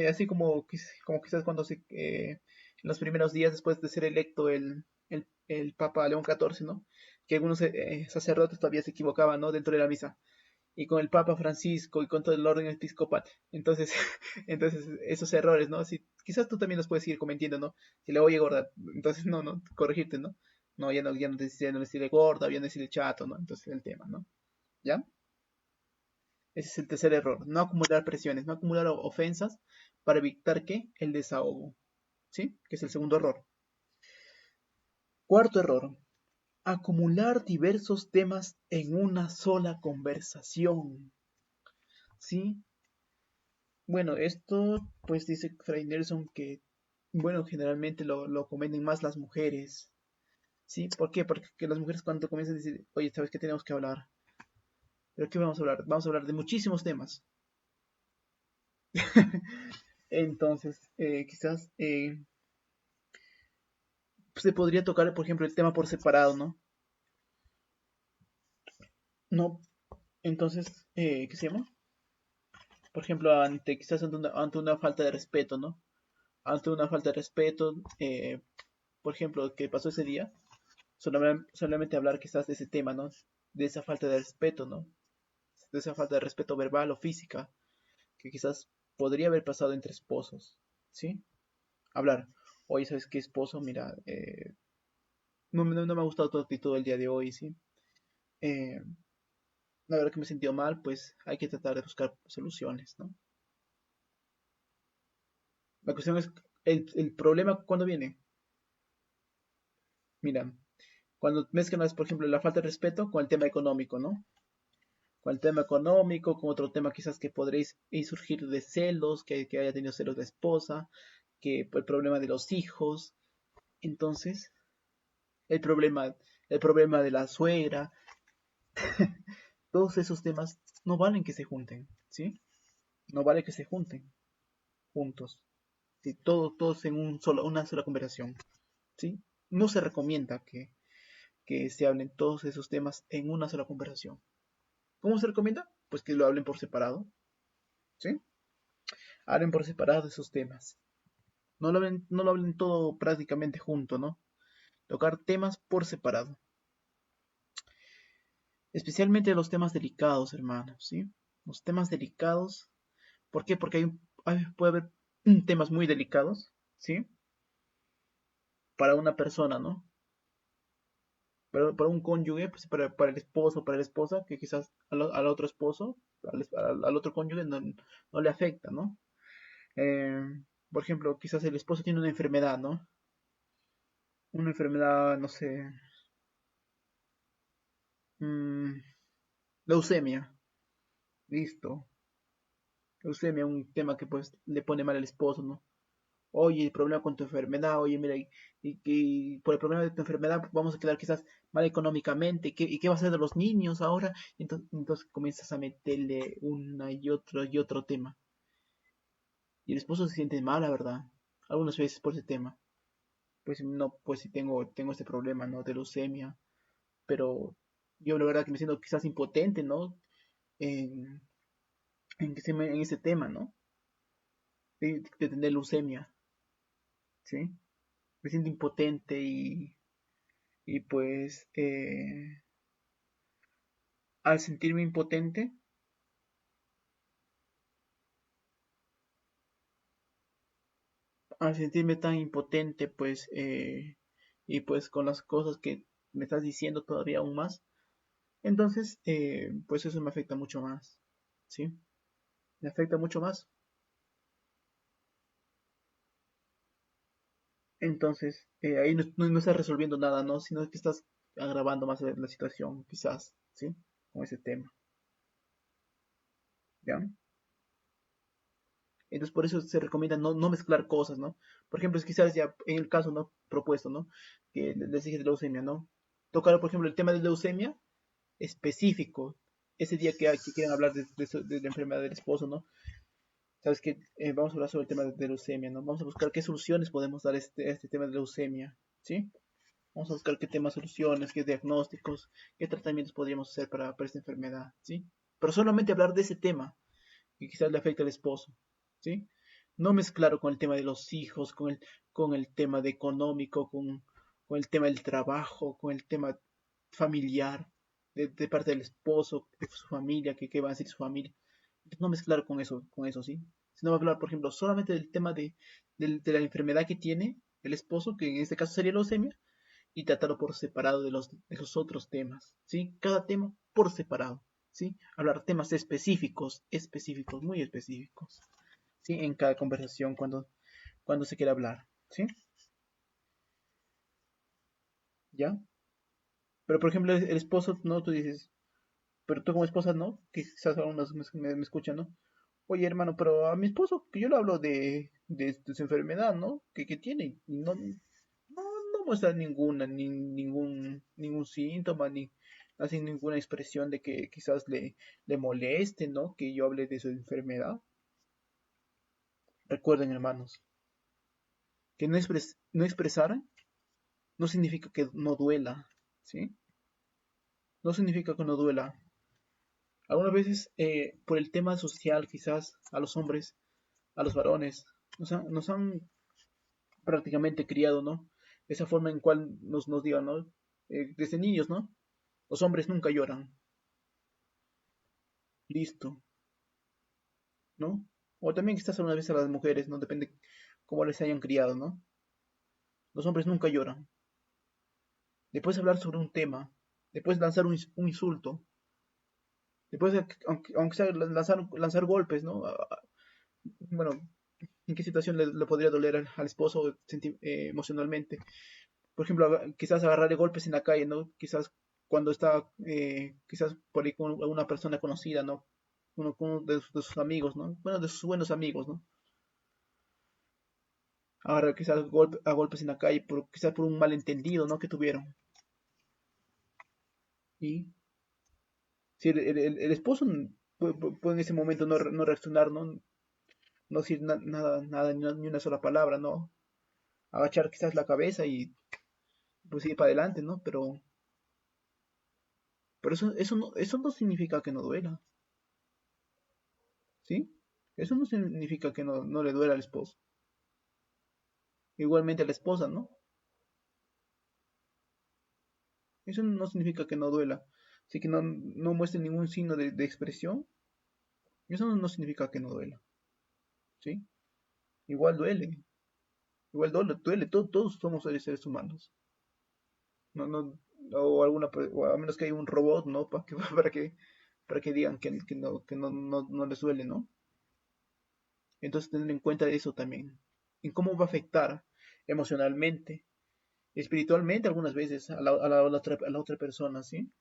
así como, como quizás cuando en los primeros días después de ser electo el Papa León XIV, ¿no? Que algunos sacerdotes todavía se equivocaban, ¿no? Dentro de la misa. Y con el Papa Francisco y con todo el orden episcopal. Entonces, entonces esos errores, ¿no? Si, quizás tú también los puedes ir cometiendo, ¿no? Si le oye gorda, entonces no, corregirte, ¿no? No, ya no decirle gorda, ya no decirle chato, ¿no? Entonces el tema, ¿no? ¿Ya? Ese es el tercer error. No acumular presiones, no acumular ofensas para evitar que el desahogo, ¿sí? Que es el segundo error. Cuarto error. Acumular diversos temas en una sola conversación, ¿sí? Bueno, esto pues dice Fray Nelson que, bueno, generalmente lo cometen más las mujeres, ¿sí? ¿Por qué? Porque que las mujeres cuando comienzan a decir, oye, ¿sabes qué tenemos que hablar? ¿Pero qué vamos a hablar? Vamos a hablar de muchísimos temas. Entonces, quizás se podría tocar, por ejemplo, el tema por separado, ¿no? No, entonces, ¿qué se llama? Por ejemplo, quizás ante una falta de respeto, ¿no? Ante una falta de respeto, por ejemplo, ¿qué pasó ese día? Solamente hablar quizás de ese tema, ¿no? De esa falta de respeto, ¿no? De esa falta de respeto verbal o física que quizás podría haber pasado entre esposos, ¿sí? Hablar, oye, ¿sabes qué, esposo? Mira, no me ha gustado tu actitud el día de hoy, ¿sí? Eh, la verdad que me he sentido mal, pues hay que tratar de buscar soluciones, ¿no? La cuestión es, el problema, ¿cuándo viene? Mira, cuando mezclas, por ejemplo, la falta de respeto con el tema económico, ¿no? Con el tema económico, con otro tema quizás que podréis surgir de celos, que haya tenido celos de esposa, que el problema de los hijos, entonces el problema, el problema de la suegra, todos esos temas no valen que se junten, ¿sí? No vale que se junten juntos, ¿sí? Todos en una sola conversación, ¿sí? No se recomienda que se hablen todos esos temas en una sola conversación. ¿Cómo se recomienda? Pues que lo hablen por separado, ¿sí? Hablen por separado esos temas. No lo hablen todo prácticamente junto, ¿no? Tocar temas por separado. Especialmente los temas delicados, hermanos, ¿sí? Los temas delicados. ¿Por qué? Porque puede haber temas muy delicados, ¿sí? Para una persona, ¿no? Para un cónyuge, pues para el esposo, para la esposa, que quizás al otro esposo, al otro cónyuge no le afecta, ¿no? Eh, por ejemplo, quizás el esposo tiene una enfermedad, ¿no? Una enfermedad, no sé, mm, leucemia, listo. Leucemia, un tema que pues le pone mal al esposo, ¿no? Oye, el problema con tu enfermedad, oye, mira, y por el problema de tu enfermedad pues, vamos a quedar quizás mal económicamente, ¿y qué va a ser de los niños ahora? Entonces comienzas a meterle una y otro tema. Y el esposo se siente mal, la verdad, algunas veces por ese tema. Pues no, pues sí tengo este problema, ¿no? De leucemia, pero yo la verdad que me siento quizás impotente, ¿no? En, en ese tema, ¿no? De tener leucemia, ¿sí? Me siento impotente y pues al sentirme impotente, al sentirme tan impotente, pues, y pues con las cosas que me estás diciendo todavía aún más, entonces, pues eso me afecta mucho más, ¿sí? Me afecta mucho más. Entonces, ahí no estás resolviendo nada, ¿no? Sino que estás agravando más la situación, quizás, ¿sí? Con ese tema, ¿ya? Entonces, por eso se recomienda no mezclar cosas, ¿no? Por ejemplo, es quizás ya en el caso, ¿no? Propuesto, ¿no? Que les dije de leucemia, ¿no? Tocar, por ejemplo, el tema de leucemia específico. Ese día que quieran hablar de la enfermedad del esposo, ¿no? Sabes que vamos a hablar sobre el tema de leucemia, ¿no? Vamos a buscar qué soluciones podemos dar a este tema de leucemia, ¿sí? Vamos a buscar qué temas, soluciones, qué diagnósticos, qué tratamientos podríamos hacer para esta enfermedad, ¿sí? Pero solamente hablar de ese tema que quizás le afecta al esposo, ¿sí? No mezclarlo con el tema de los hijos, con el tema de económico, con el tema del trabajo, con el tema familiar, de parte del esposo, de su familia, qué va a decir su familia. No mezclar con eso, ¿sí? Sino hablar, por ejemplo, solamente del tema de la enfermedad que tiene el esposo, que en este caso sería leucemia, y tratarlo por separado de los otros temas, ¿sí? Cada tema por separado, ¿sí? Hablar temas específicos, específicos, muy específicos, ¿sí? En cada conversación cuando se quiera hablar, ¿sí? ¿Ya? Pero, por ejemplo, el esposo, ¿no? Tú dices, pero tú como esposa, ¿no? Que quizás algunos me escuchan, ¿no? Oye, hermano, pero a mi esposo, que yo le hablo de su enfermedad, ¿no? Que tiene, y no muestra ningún síntoma, ni hace ninguna expresión de que quizás le moleste, ¿no? Que yo hable de su enfermedad. Recuerden, hermanos, que no expresar no significa que no duela, ¿sí? No significa que no duela. Algunas veces, por el tema social, quizás a los hombres, a los varones, nos han prácticamente criado, ¿no? Esa forma en cual nos digan, ¿no? Desde niños, ¿no? Los hombres nunca lloran. Listo, ¿no? O también quizás algunas veces a las mujeres, ¿no? Depende cómo les hayan criado, ¿no? Los hombres nunca lloran. Después hablar sobre un tema, después lanzar un insulto, después, aunque sea lanzar golpes, ¿no? Bueno, ¿en qué situación le podría doler al esposo emocionalmente? Por ejemplo, quizás agarrarle golpes en la calle, ¿no? Quizás cuando está, quizás por ahí con una persona conocida, ¿no? Uno de sus amigos, ¿no? Bueno, de sus buenos amigos, ¿no? Agarrar quizás a golpes en la calle, quizás por un malentendido, ¿no? Que tuvieron. Y si el esposo puede en ese momento no reaccionar, no decir nada, ni una sola palabra, ¿no? Agachar quizás la cabeza y pues ir para adelante, ¿no? Pero eso no significa que no duela, ¿sí? Eso no significa que no le duela al esposo. Igualmente a la esposa, ¿no? Eso no significa que no duela. Así que no muestre ningún signo de expresión. Eso no significa que no duela, ¿sí? Igual duele. Igual duele. Todos somos seres humanos. No, o a menos que haya un robot, ¿no? Para que digan que no les duele, ¿no? Entonces tener en cuenta eso también. En cómo va a afectar emocionalmente, espiritualmente algunas veces a la otra persona, ¿sí?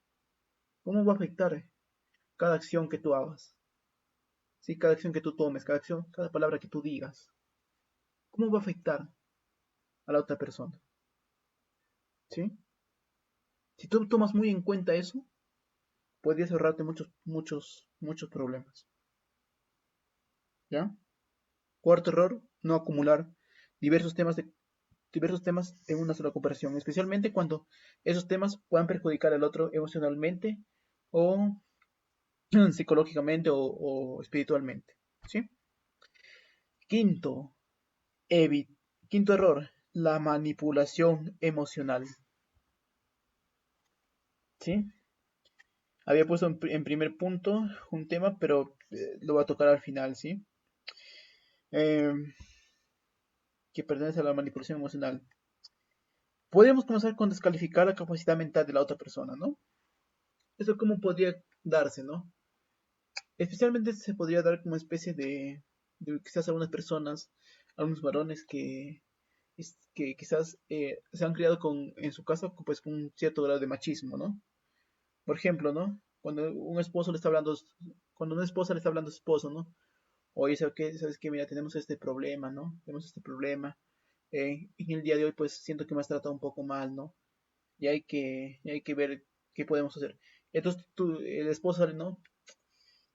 ¿Cómo va a afectar cada acción que tú hagas? ¿Sí? Cada acción que tú tomes, cada palabra que tú digas. ¿Cómo va a afectar a la otra persona? ¿Sí? Si tú tomas muy en cuenta eso, podrías ahorrarte muchos problemas. ¿Ya? Cuarto error, no acumular diversos temas diversos temas en una sola conversación, especialmente cuando esos temas puedan perjudicar al otro emocionalmente o psicológicamente o espiritualmente. ¿Sí? Quinto, quinto error, la manipulación emocional. ¿Sí? Había puesto en primer punto un tema, pero lo voy a tocar al final, ¿sí? Eh, que pertenece a la manipulación emocional. Podríamos comenzar con descalificar la capacidad mental de la otra persona, ¿no? Eso cómo podría darse, ¿no? Especialmente se podría dar como especie de quizás algunas personas, algunos varones que quizás se han criado en su casa pues con un cierto grado de machismo, ¿no? Por ejemplo, ¿no? Cuando una esposa le está hablando a su esposo, ¿no? Oye, ¿sabes qué? Mira, tenemos este problema, ¿no? Tenemos este problema. En el día de hoy, pues siento que me has tratado un poco mal, ¿no? Y hay que ver qué podemos hacer. Entonces el esposo sale, ¿no?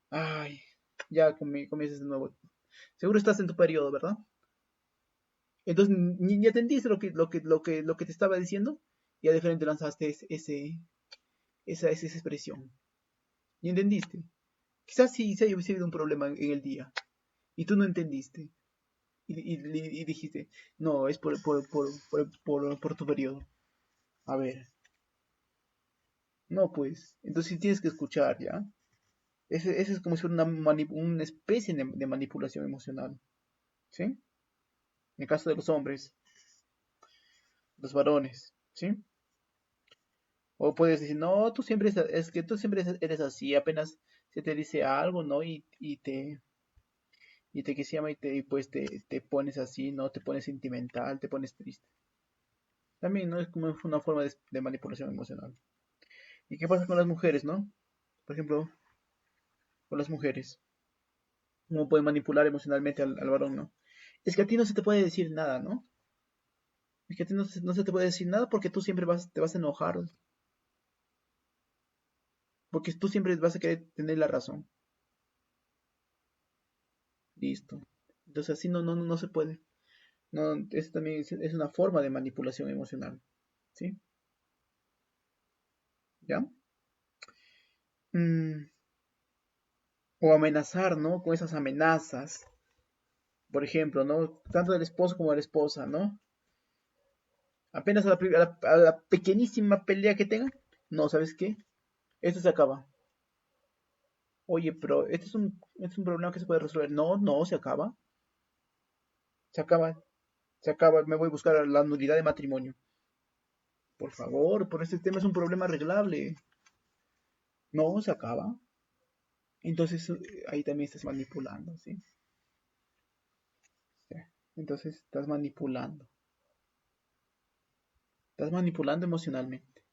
Ay, ya comienzas de nuevo. Seguro estás en tu periodo, ¿verdad? Entonces ni atendiste lo que te estaba diciendo y a diferente lanzaste esa expresión. Ni entendiste. Quizás sí se haya habido un problema en el día y tú no entendiste. Y dijiste, no, es por tu periodo. A ver, no, pues. Entonces sí tienes que escuchar, ¿ya? Ese es como si fuera una especie de manipulación emocional. ¿Sí? En el caso de los hombres, los varones. ¿Sí? O puedes decir, no, es que tú siempre eres así, apenas se te dice algo, ¿no? Y te que se llama y pues te pones así, ¿no? Te pones sentimental, te pones triste. También, ¿no? Es como una forma de manipulación emocional. ¿Y qué pasa con las mujeres, no? Por ejemplo, con las mujeres. ¿Cómo pueden manipular emocionalmente al varón, no? Es que a ti no se te puede decir nada, ¿no? Es que a ti no se te puede decir nada porque tú siempre te vas a enojar. Porque tú siempre vas a querer tener la razón. Listo. Entonces así no se puede. No, eso también es una forma de manipulación emocional. ¿Sí? ¿Ya? Mm, o amenazar, ¿no? Con esas amenazas. Por ejemplo, ¿no? Tanto del esposo como de la esposa, ¿no? Apenas a la pequeñísima pelea que tengan. No, ¿sabes qué? Esto se acaba. Oye, pero este es un problema que se puede resolver. No, no, se acaba. Se acaba. Se acaba. Me voy a buscar la nulidad de matrimonio. Por favor, por este tema es un problema arreglable. No, se acaba. Entonces ahí también estás manipulando, ¿sí? Sí. Entonces estás manipulando. Estás manipulando emocionalmente.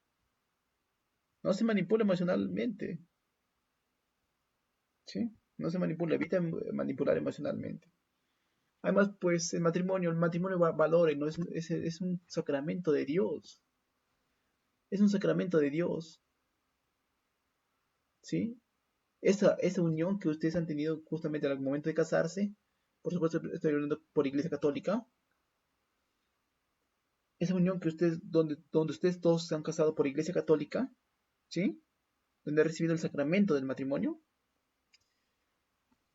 No se manipula emocionalmente, ¿sí? No se manipula, evita manipular emocionalmente. Además, pues el matrimonio valore, ¿no? Es un sacramento de Dios. Es un sacramento de Dios, ¿sí? Esa unión que ustedes han tenido justamente al momento de casarse, por supuesto estoy hablando por Iglesia Católica, esa unión que donde ustedes todos se han casado por Iglesia Católica, ¿sí? Donde han recibido el sacramento del matrimonio,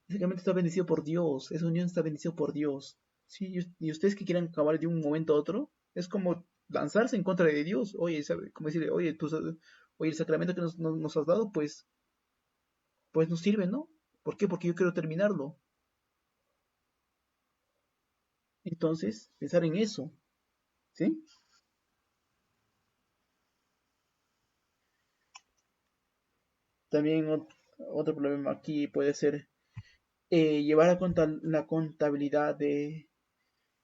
ese sacramento está bendecido por Dios, esa unión está bendecido por Dios, ¿sí? Y ustedes que quieran acabar de un momento a otro, es como lanzarse en contra de Dios, oye, como decirle, oye, oye, el sacramento que nos has dado, pues nos sirve, ¿no? ¿Por qué? Porque yo quiero terminarlo. Entonces, pensar en eso, ¿sí? También otro problema aquí puede ser llevar la contabilidad de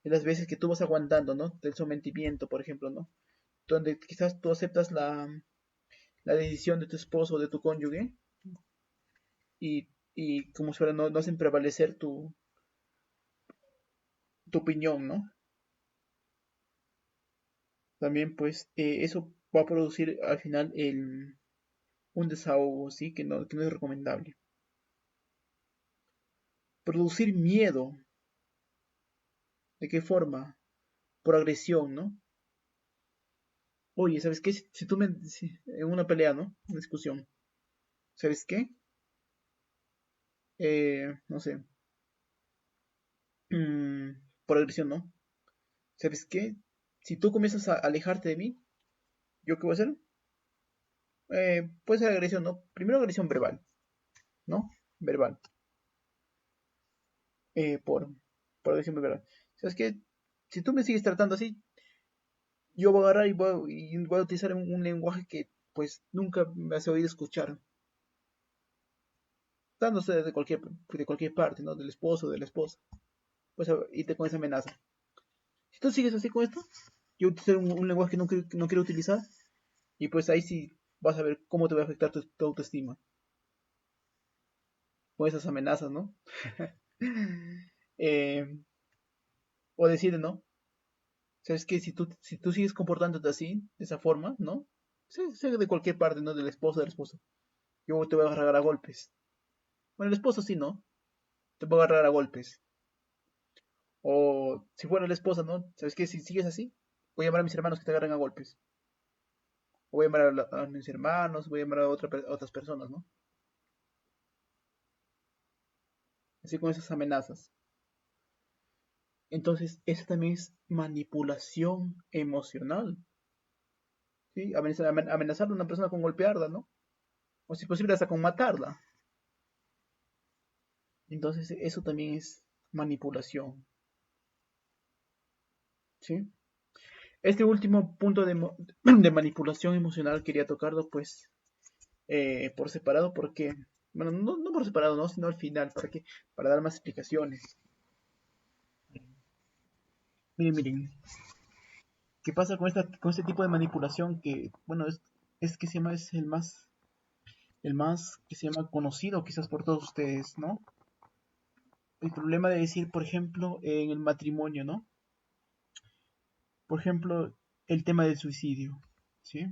las veces que tú vas aguantando, ¿no? Del sometimiento, por ejemplo, ¿no? Donde quizás tú aceptas la decisión de tu esposo o de tu cónyuge y como si fuera no hacen prevalecer tu opinión, ¿no? También pues eso va a producir al final un desahogo, ¿sí? Que no es recomendable. Producir miedo, ¿de qué forma? Por agresión, ¿no? Oye, ¿sabes qué? En una pelea, ¿no? Una discusión, ¿sabes qué? No sé, mm, por agresión, ¿no? ¿Sabes qué? Si tú comienzas a alejarte de mí, ¿yo qué voy a hacer? Puede ser agresión, ¿no? Primero agresión verbal, ¿no? Verbal, eh, por, por agresión verbal. ¿Sabes qué? Si tú me sigues tratando así, yo voy a agarrar y voy a utilizar un lenguaje que pues nunca me has oído escuchar, dándose de cualquier parte, ¿no? Del esposo, de la esposa, pues y te con esa amenaza. tú sigues así con esto, yo utilizo un lenguaje que no quiero utilizar, y pues ahí sí vas a ver cómo te va a afectar tu autoestima con esas amenazas, ¿no? Eh, o decir, ¿no? ¿Sabes qué? Si tú sigues comportándote así, de esa forma, ¿no? Sea de cualquier parte, ¿no? Del esposo. Yo te voy a agarrar a golpes. Bueno, el esposo sí, ¿no? Te voy a agarrar a golpes. O si fuera la esposa, ¿no? ¿Sabes qué? Si sigues así, voy a llamar a mis hermanos que te agarren a golpes. O voy a llamar a mis hermanos, voy a llamar a a otras personas, ¿no? Así con esas amenazas. Entonces, esa también es manipulación emocional. ¿Sí? Amenazar a una persona con golpearla, ¿no? O si posible hasta con matarla. Entonces, eso también es manipulación. ¿Sí? Este último punto de manipulación emocional quería tocarlo, pues, por separado, porque, bueno, no por separado, no, sino al final, para dar más explicaciones. Miren, ¿qué pasa con con este tipo de manipulación que, bueno, es que se llama, es el más que se llama conocido quizás por todos ustedes, ¿no? El problema de decir, por ejemplo, en el matrimonio, ¿no? Por ejemplo, el tema del suicidio, ¿sí?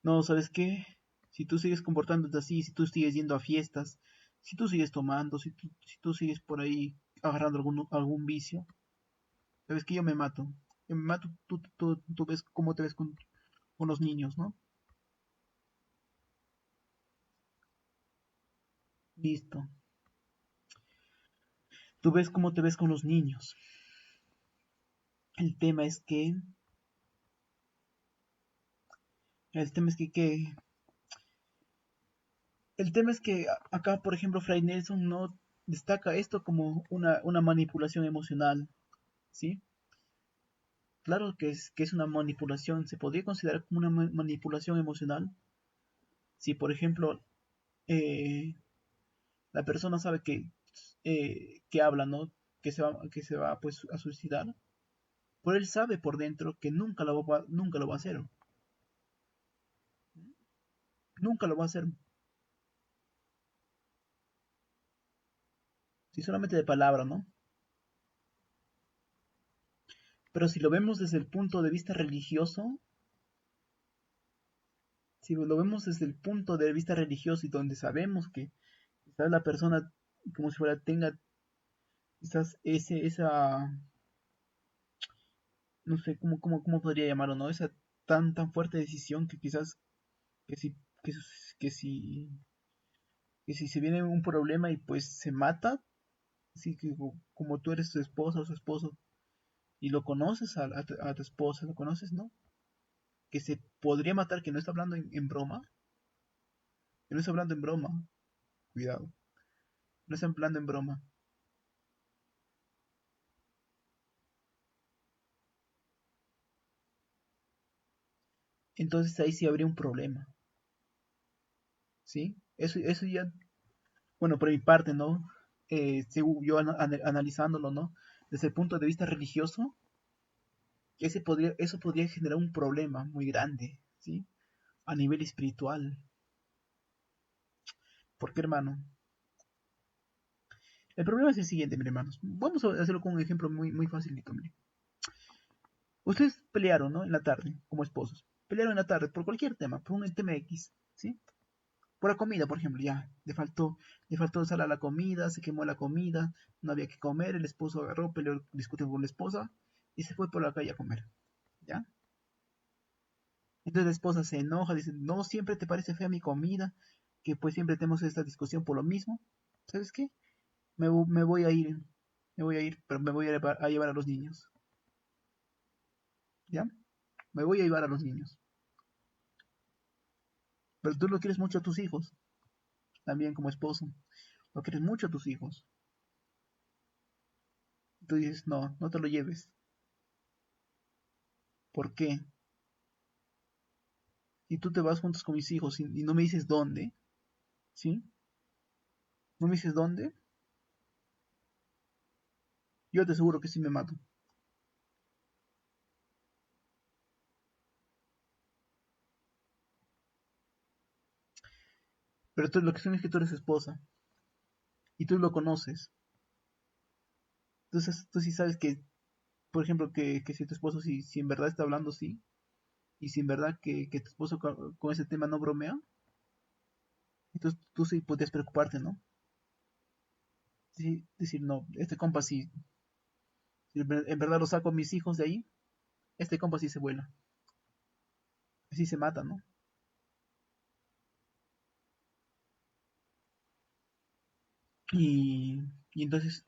No, ¿sabes qué? Si tú sigues comportándote así, si tú sigues yendo a fiestas, si tú sigues tomando, si tú sigues por ahí agarrando algún vicio, ¿sabes qué? Yo me mato. Yo me mato, tú ves cómo te ves con los niños, ¿no? Listo. Tú ves cómo te ves con los niños. El tema es que, el tema es que el tema es que acá, por ejemplo, Fray Nelson no destaca esto como una manipulación emocional, ¿sí? Claro que es una manipulación, se podría considerar como una manipulación emocional si, por ejemplo, eh, la persona sabe que habla, ¿no? Que se va pues, a suicidar, pero él sabe por dentro que nunca lo va a hacer, nunca lo va a hacer, si solamente de palabra, ¿no? Pero si lo vemos desde el punto de vista religioso, si lo vemos desde el punto de vista religioso y donde sabemos que quizás la persona como si fuera tenga quizás esa, no sé cómo podría llamarlo, ¿no? Esa tan fuerte decisión que quizás que si, que, que si, que si se viene un problema y pues se mata, así que como tú eres su esposa o su esposo y lo conoces a tu esposa, lo conoces, ¿no? Que se podría matar, que no está hablando en broma, que no está hablando en broma, cuidado, no está hablando en broma. Entonces ahí sí habría un problema, ¿sí? Eso ya, bueno, por mi parte, ¿no? Según yo analizándolo, ¿no? Desde el punto de vista religioso, eso podría generar un problema muy grande, ¿sí? A nivel espiritual. Porque, hermano, el problema es el siguiente, mis hermanos. Vamos a hacerlo con un ejemplo muy facilito, mire. Ustedes pelearon, ¿no? En la tarde, como esposos. Pelearon en la tarde por cualquier tema, por un tema X, ¿sí? Por la comida, por ejemplo, ya. Le faltó sal a la comida, se quemó la comida, no había que comer, el esposo agarró, peleó, discutió con la esposa y se fue por la calle a comer, ¿ya? Entonces la esposa se enoja, dice, no, siempre te parece fea mi comida, que pues siempre tenemos esta discusión por lo mismo. ¿Sabes qué? Me voy a ir, pero me voy a llevar a los niños, ¿ya? Me voy a llevar a los niños. Pero tú lo quieres mucho a tus hijos, también como esposo. Lo quieres mucho a tus hijos. Tú dices, no, no te lo lleves. ¿Por qué? Si tú te vas juntos con mis hijos y no me dices dónde, ¿sí? No me dices dónde, Yo te aseguro que sí me mato. Pero tú, lo que sucede es que tú eres esposa y tú lo conoces. Entonces tú sí sabes que, por ejemplo, que si tu esposo, si en verdad está hablando, sí, y si en verdad que tu esposo con ese tema no bromea, entonces tú sí podrías preocuparte, ¿no? Sí, decir, no, este compa sí, si en verdad lo saco a mis hijos de ahí, este compa sí se vuela, sí se mata, ¿no? Y, y entonces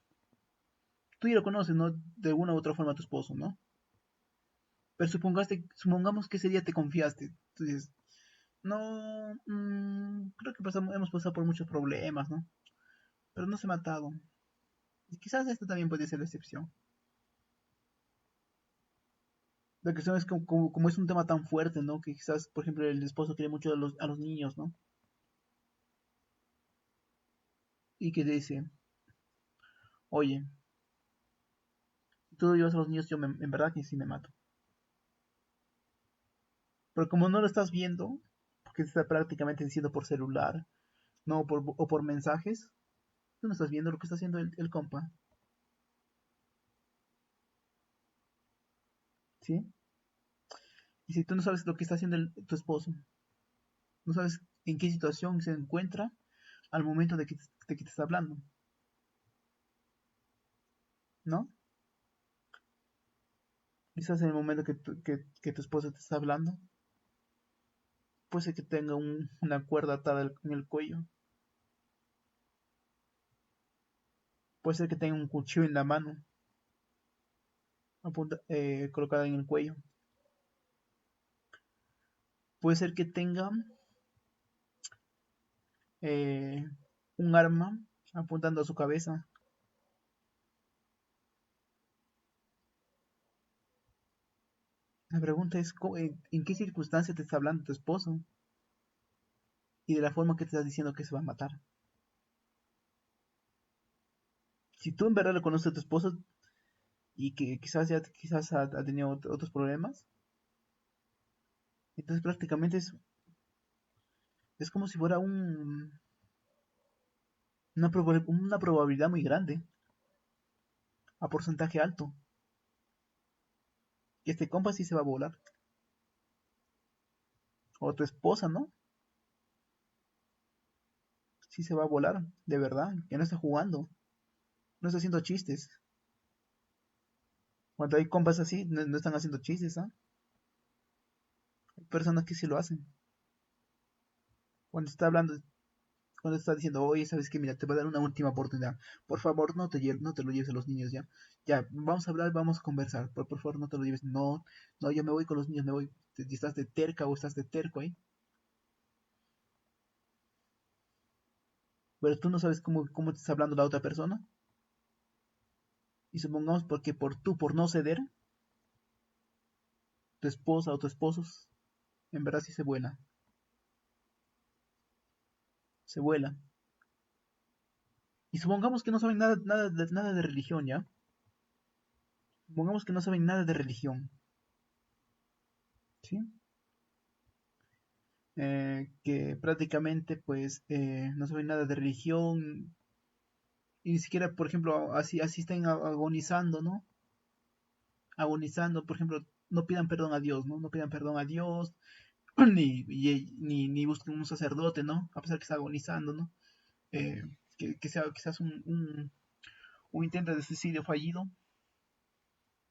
tú ya lo conoces, ¿no? De alguna u otra forma a tu esposo, ¿no? Pero supongamos que ese día te confiaste. Tú dices, no, creo que hemos pasado por muchos problemas, ¿no? Pero no se ha matado. Y quizás esta también puede ser la excepción. La cuestión es como es un tema tan fuerte, ¿no? Que quizás, por ejemplo, el esposo quiere mucho a los niños, ¿no? Y que dice, oye, si tú llevas a los niños, en verdad que sí me mato. Pero como no lo estás viendo, porque está prácticamente diciendo por celular, no o por mensajes, tú no estás viendo lo que está haciendo el compa, ¿sí? Y si tú no sabes lo que está haciendo tu esposo, no sabes en qué situación se encuentra al momento de que te está hablando, ¿no? Quizás en el momento que tu esposo te está hablando, puede ser que tenga una cuerda atada en el cuello, puede ser que tenga un cuchillo en la mano, colocada en el cuello, puede ser que tenga eh, un arma apuntando a su cabeza. La pregunta es, ¿en qué circunstancia te está hablando tu esposo? Y de la forma que te estás diciendo que se va a matar. Si tú en verdad le conoces a tu esposo y que quizás ha tenido otros problemas, entonces prácticamente es como si fuera una probabilidad muy grande, a porcentaje alto, que este compa sí se va a volar. O tu esposa, ¿no? Sí se va a volar, de verdad, que no está jugando, no está haciendo chistes. Cuando hay compas así, no están haciendo chistes, ¿ah? Hay personas que sí lo hacen. Cuando está hablando, cuando está diciendo, oye, ¿sabes qué? Mira, te voy a dar una última oportunidad. Por favor, no te lo lleves a los niños, ¿ya? Ya, vamos a hablar, vamos a conversar. Por favor, no te lo lleves. No, no, yo me voy con los niños, me voy. Si estás de terca o estás de terco ahí. Pero tú no sabes cómo te está hablando la otra persona. Y supongamos porque por no ceder, tu esposa o tu esposo, en verdad sí se vuela. Se vuela. Y supongamos que no saben nada de religión, ¿ya? Supongamos que no saben nada de religión, ¿sí? Que prácticamente pues no saben nada de religión y ni siquiera, por ejemplo, así estén agonizando, ¿no? Agonizando, por ejemplo, no pidan perdón a Dios, ¿no? No pidan perdón a Dios, ni busquen un sacerdote, ¿no? A pesar que está agonizando, ¿no? Eh, que sea quizás un intento de suicidio fallido,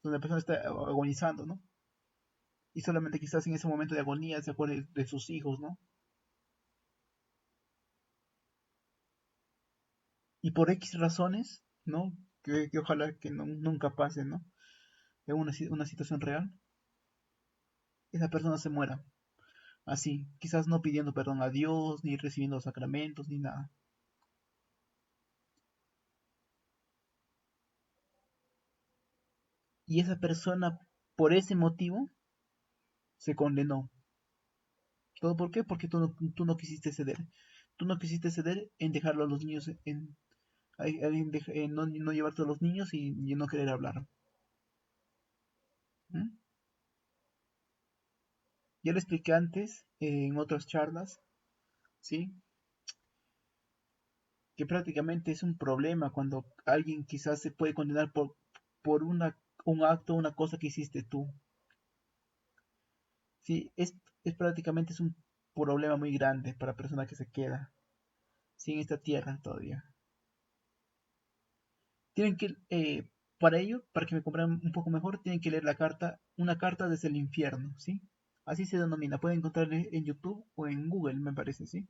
donde la persona está agonizando, ¿no? Y solamente quizás en ese momento de agonía se acuerde de sus hijos, ¿no? Y por X razones, ¿no? Que ojalá que nunca pase, ¿no? En una situación real, esa persona se muera. Así, quizás no pidiendo perdón a Dios, ni recibiendo sacramentos, ni nada. Y esa persona, por ese motivo, se condenó. ¿Todo por qué? Porque tú no quisiste ceder. Tú no quisiste ceder en dejarlo a los niños No llevarte a los niños y no querer hablar. ¿Mm? Ya le expliqué antes, en otras charlas, ¿sí? Que prácticamente es un problema cuando alguien quizás se puede condenar por un acto, una cosa que hiciste tú. Sí, prácticamente es un problema muy grande para la persona que se queda, sí, en esta tierra todavía. Tienen que, para ello, para que me comprendan un poco mejor, tienen que leer una carta desde el infierno, ¿sí? Así se denomina, pueden encontrarle en YouTube o en Google, me parece, ¿sí?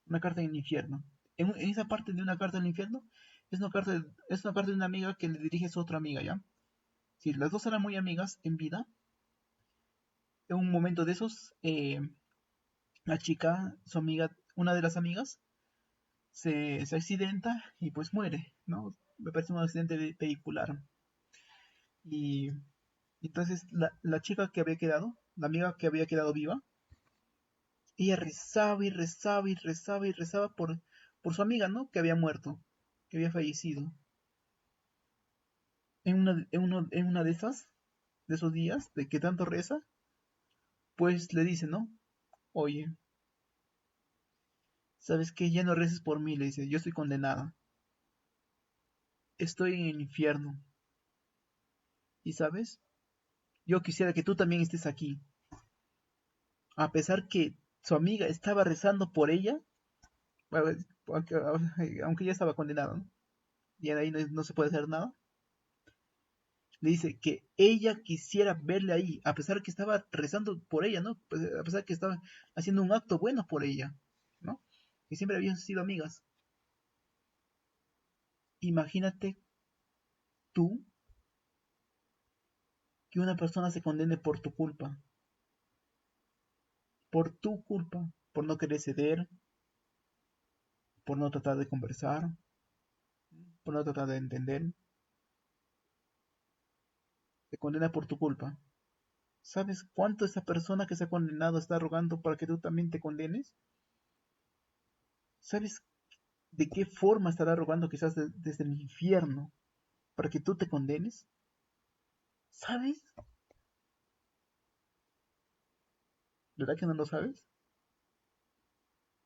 Una carta en el infierno. En esa parte de una carta del infierno, es una carta de una amiga que le dirige a su otra amiga, ¿ya? Si las dos eran muy amigas en vida, en un momento de esos, la chica, su amiga, una de las amigas, se accidenta y pues muere, ¿no? Me parece un accidente vehicular. Y entonces la chica que había quedado, la amiga que había quedado viva, ella rezaba y rezaba y rezaba y rezaba por su amiga, ¿no? Que había muerto, que había fallecido. En una de esos días, de que tanto reza, pues le dice, ¿no? Oye, ¿sabes qué? Ya no reces por mí, le dice, yo estoy condenada. Estoy en el infierno. Y sabes, yo quisiera que tú también estés aquí. A pesar que su amiga estaba rezando por ella, aunque ya estaba condenada, ¿no? Y ahí no se puede hacer nada. Le dice que ella quisiera verle ahí, a pesar que estaba rezando por ella, ¿no? Pues, a pesar que estaba haciendo un acto bueno por ella, ¿no? Que siempre habían sido amigas. Imagínate tú que una persona se condene por tu culpa, por tu culpa, por no querer ceder, por no tratar de conversar, por no tratar de entender, se condena por tu culpa. ¿Sabes cuánto esa persona que se ha condenado está rogando para que tú también te condenes? ¿Sabes de qué forma estará rogando quizás desde el infierno para que tú te condenes? ¿Sabes? ¿Verdad que no lo sabes?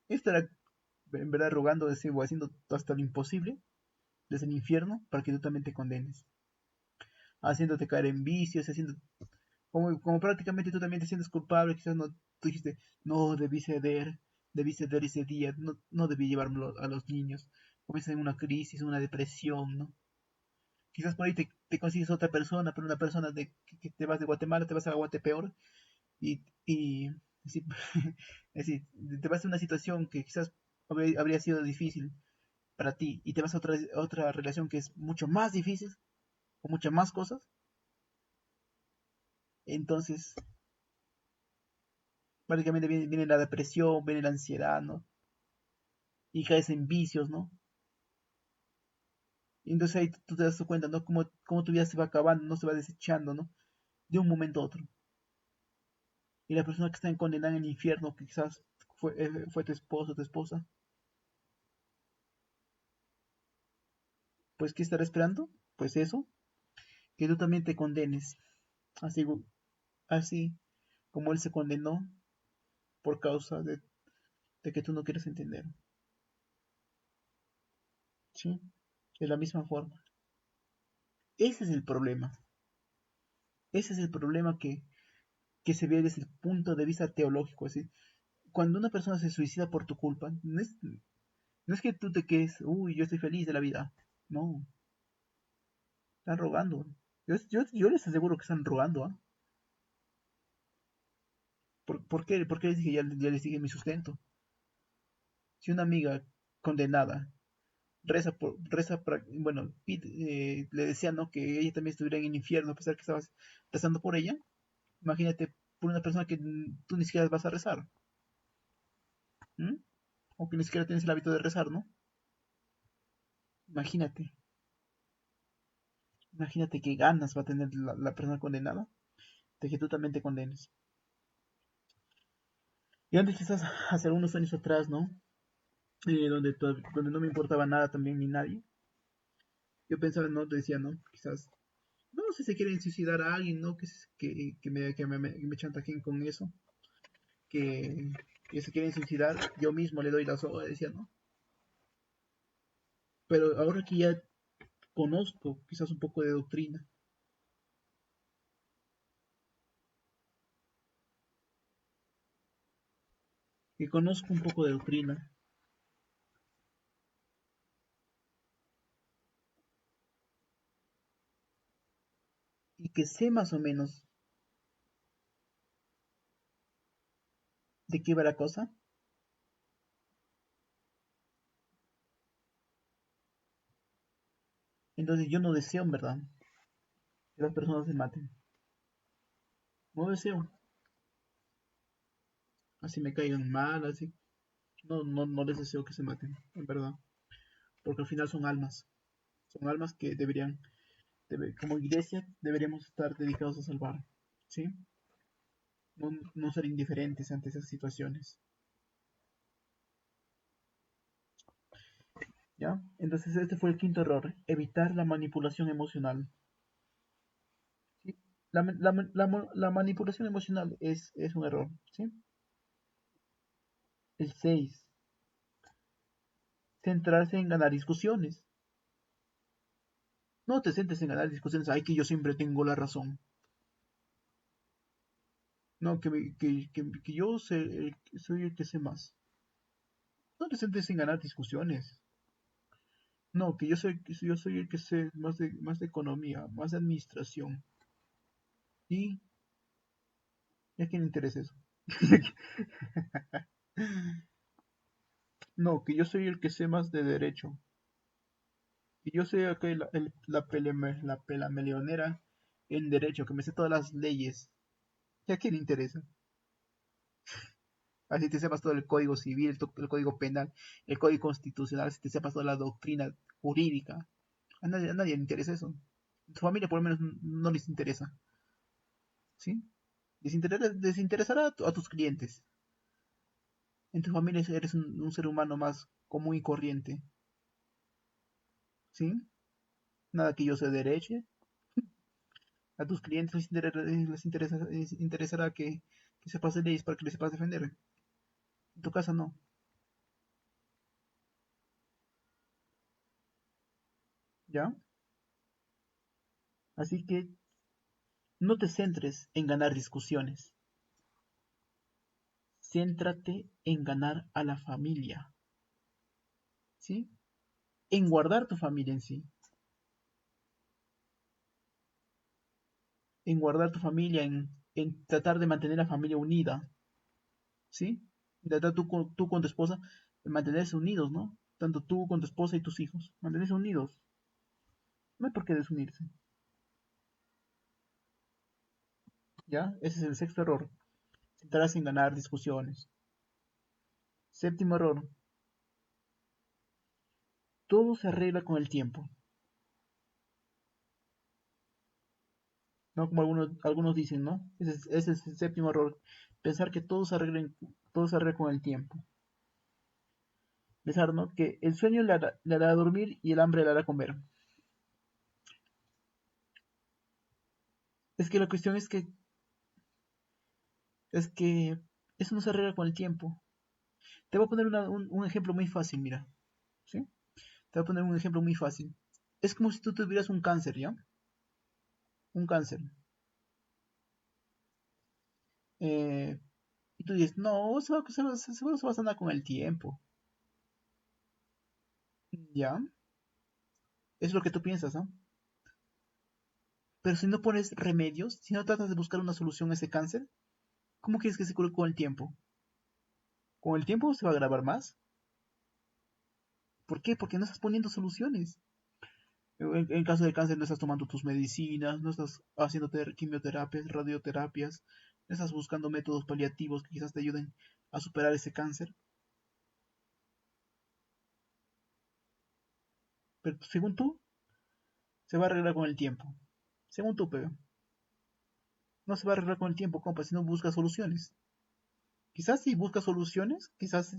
Estará en verdad rogando o haciendo hasta lo imposible desde el infierno para que tú también te condenes, haciéndote caer en vicios, como prácticamente tú también te sientes culpable, quizás no, tú dijiste, no, debí ceder ese día, no debí llevármelo a los niños, comienzas en una crisis, una depresión, ¿no? Quizás por ahí te consigues otra persona, pero una persona que te vas de Guatemala, te vas a Guatepeor y sí, es decir, te vas a una situación que quizás habría sido difícil para ti y te vas a otra relación que es mucho más difícil, con muchas más cosas, entonces prácticamente viene la depresión, viene la ansiedad, ¿no? Y caes en vicios, ¿no? Y entonces ahí tú te das cuenta, ¿no? Cómo tu vida se va acabando, no se va desechando, ¿no? De un momento a otro. Y la persona que está condenada en el infierno, que quizás fue tu esposo, tu esposa, pues ¿qué estará esperando? Pues eso, que tú también te condenes, así, así como él se condenó por causa de que tú no quieres entender, ¿sí? De la misma forma. Ese es el problema. Ese es el problema que se ve desde el punto de vista teológico. Es decir, cuando una persona se suicida por tu culpa, no es que tú te quedes, uy, yo estoy feliz de la vida. No, están rogando. Yo les aseguro que están rogando, ¿ah? ¿Por qué? Porque les dije, ya les dije mi sustento. Si una amiga condenada bueno, le decía, ¿no? Que ella también estuviera en el infierno a pesar que estabas rezando por ella. Imagínate por una persona que tú ni siquiera vas a rezar, ¿m? O que ni siquiera tienes el hábito de rezar, ¿no? Imagínate, imagínate qué ganas va a tener la persona condenada de que tú también te condenes. Y antes quizás hace algunos años atrás, ¿no? donde no me importaba nada también ni nadie. Yo pensaba, no, decía, no, quizás, no sé si se quieren suicidar a alguien, ¿no? Que me chantajeen con eso, que, que se quieren suicidar, yo mismo le doy la soga, decía, ¿no? Pero ahora que ya conozco quizás un poco de doctrina, que conozco un poco de doctrina y que sé más o menos de qué va la cosa, entonces yo no deseo en verdad que las personas se maten. No deseo, así me caigan mal, así. No, no, no les deseo que se maten, en verdad. Porque al final son almas. Son almas que como iglesia, deberíamos estar dedicados a salvar. ¿Sí? No, no ser indiferentes ante esas situaciones. ¿Ya? Entonces este fue el quinto error. Evitar la manipulación emocional. ¿Sí? La manipulación emocional es un error. ¿Sí? El 6. Centrarse en ganar discusiones. No te centres en ganar discusiones. Ay, que yo siempre tengo la razón. No, que yo soy el que sé más. No te centres en ganar discusiones. No, que yo soy el que sé más de economía, más de administración. ¿Y a quién le interesa eso? No, que yo soy el que sé más de derecho. Y yo soy acá la pelameleonera en derecho, que me sé todas las leyes. ¿Y a quién le interesa? Así te sepas todo el código civil, el código penal, el código constitucional, si te sepas toda la doctrina jurídica. A nadie le interesa eso. A tu familia por lo menos no les interesa. ¿Sí? Desinteresará a tus clientes. En tu familia eres un ser humano más común y corriente. ¿Sí? Nada que yo se dereche. A tus clientes les interesará que sepas de leyes para que les sepas defender. En tu casa no. ¿Ya? Así que no te centres en ganar discusiones. Céntrate en ganar a la familia. ¿Sí? En guardar tu familia en sí. En guardar tu familia, en tratar de mantener la familia unida. ¿Sí? Tratar tú con tu esposa, mantenerse unidos, ¿no? Tanto tú con tu esposa y tus hijos. Mantenerse unidos. No hay por qué desunirse. ¿Ya? Ese es el sexto error. Centrarse en ganar discusiones. Séptimo error. Todo se arregla con el tiempo. ¿No? Como algunos dicen, ¿no? Ese es el séptimo error. Pensar que todo se arregla con el tiempo. Pensar, ¿no? Que el sueño le hará dormir y el hambre le hará comer. Es que la cuestión es que eso no se arregla con el tiempo. Te voy a poner un ejemplo muy fácil, mira. ¿Sí? Te voy a poner un ejemplo muy fácil. Es como si tú tuvieras un cáncer, ¿ya? Un cáncer. Eh, y tú dices, no, se va a sanar con el tiempo. ¿Ya? Es lo que tú piensas, ¿no? Pero si no pones remedios, si no tratas de buscar una solución a ese cáncer, ¿cómo quieres que se cure con el tiempo? ¿Con el tiempo se va a agravar más? ¿Por qué? Porque no estás poniendo soluciones. En caso de cáncer no estás tomando tus medicinas, no estás haciendo quimioterapias, radioterapias, no estás buscando métodos paliativos que quizás te ayuden a superar ese cáncer. Pero según tú, se va a arreglar con el tiempo. Según tú, pero no se va a arreglar con el tiempo, compa, si no buscas soluciones. Quizás si buscas soluciones, quizás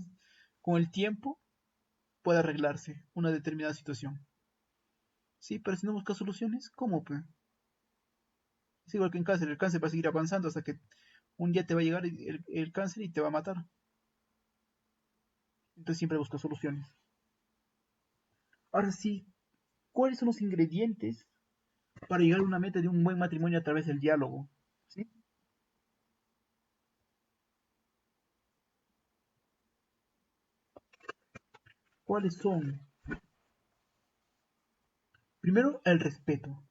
con el tiempo, puede arreglarse una determinada situación. Sí, pero si no buscas soluciones, ¿cómo, pues? Es igual que en cáncer, el cáncer va a seguir avanzando hasta que un día te va a llegar el cáncer y te va a matar. Entonces siempre busca soluciones. Ahora sí, ¿cuáles son los ingredientes para llegar a una meta de un buen matrimonio a través del diálogo? ¿Sí? ¿Cuáles son? Primero, el respeto.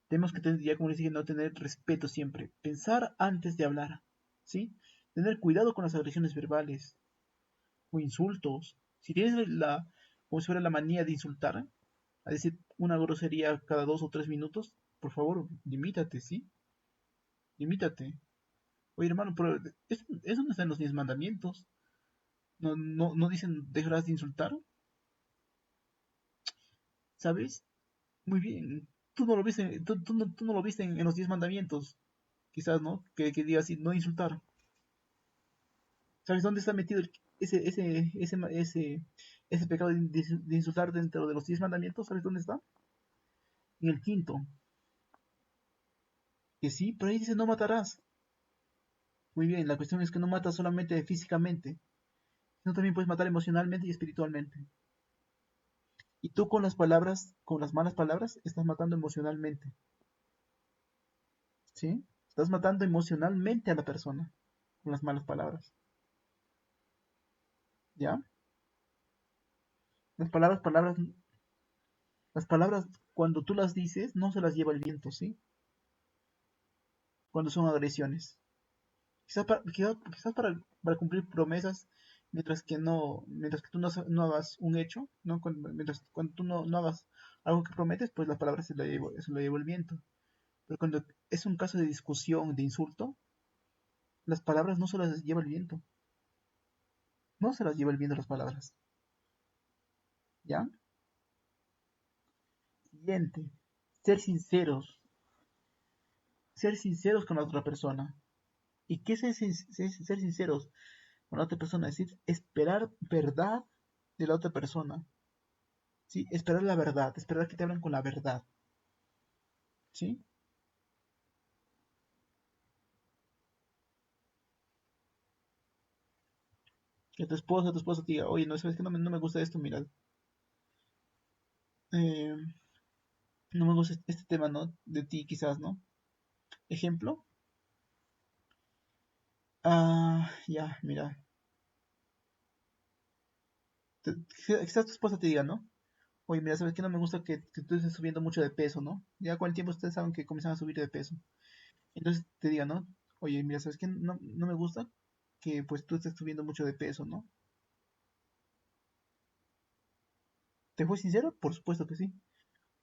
Tenemos que tener, ya como les dije, no tener respeto siempre. Pensar antes de hablar. ¿Sí? Tener cuidado con las agresiones verbales o insultos. Si tienes como si fuera la manía de insultar, a decir una grosería cada 2 o 3 minutos, por favor, limítate, ¿sí? Limítate. Oye, hermano, pero eso no está en los 10 mandamientos. No dicen dejarás de insultar, ¿sabes? Muy bien. Tú no lo viste en los 10 mandamientos. Quizás, ¿no? Que diga así, no insultar. ¿Sabes dónde está metido ese pecado de insultar dentro de los 10 mandamientos? ¿Sabes dónde está? En el quinto. Que sí, pero ahí dice no matarás. Muy bien, la cuestión es que no matas solamente físicamente, sino también puedes matar emocionalmente y espiritualmente. Y tú con las palabras, con las malas palabras, estás matando emocionalmente. ¿Sí? Estás matando emocionalmente a la persona con las malas palabras. ¿Ya? Las las palabras, cuando tú las dices, no se las lleva el viento, ¿sí? Cuando son agresiones. Quizás para cumplir promesas, mientras que tú no hagas un hecho, ¿no? Cuando tú no hagas algo que prometes, pues las palabras se lo lleva el viento. Pero cuando es un caso de discusión, de insulto, las palabras no se las lleva el viento. No se las lleva el viento las palabras. ¿Ya? Siguiente. Ser sinceros. Ser sinceros con la otra persona. ¿Y qué es ser sinceros con la otra persona? Es decir, esperar verdad de la otra persona. ¿Sí? Esperar la verdad. Esperar que te hablen con la verdad. ¿Sí? Que tu esposa te diga, oye, no, sabes que no me gusta esto, mira. eh, no me gusta este tema, ¿no? De ti, quizás, ¿no? Ejemplo. Ya, mira. Quizás tu esposa te diga, ¿no? Oye, mira, ¿sabes qué? No me gusta que tú estés subiendo mucho de peso, ¿no? Ya con el tiempo ustedes saben que comienzan a subir de peso. Entonces te diga, ¿no? Oye, mira, ¿sabes qué? No me gusta que pues tú estés subiendo mucho de peso, ¿no? ¿Te fue sincero? Por supuesto que sí.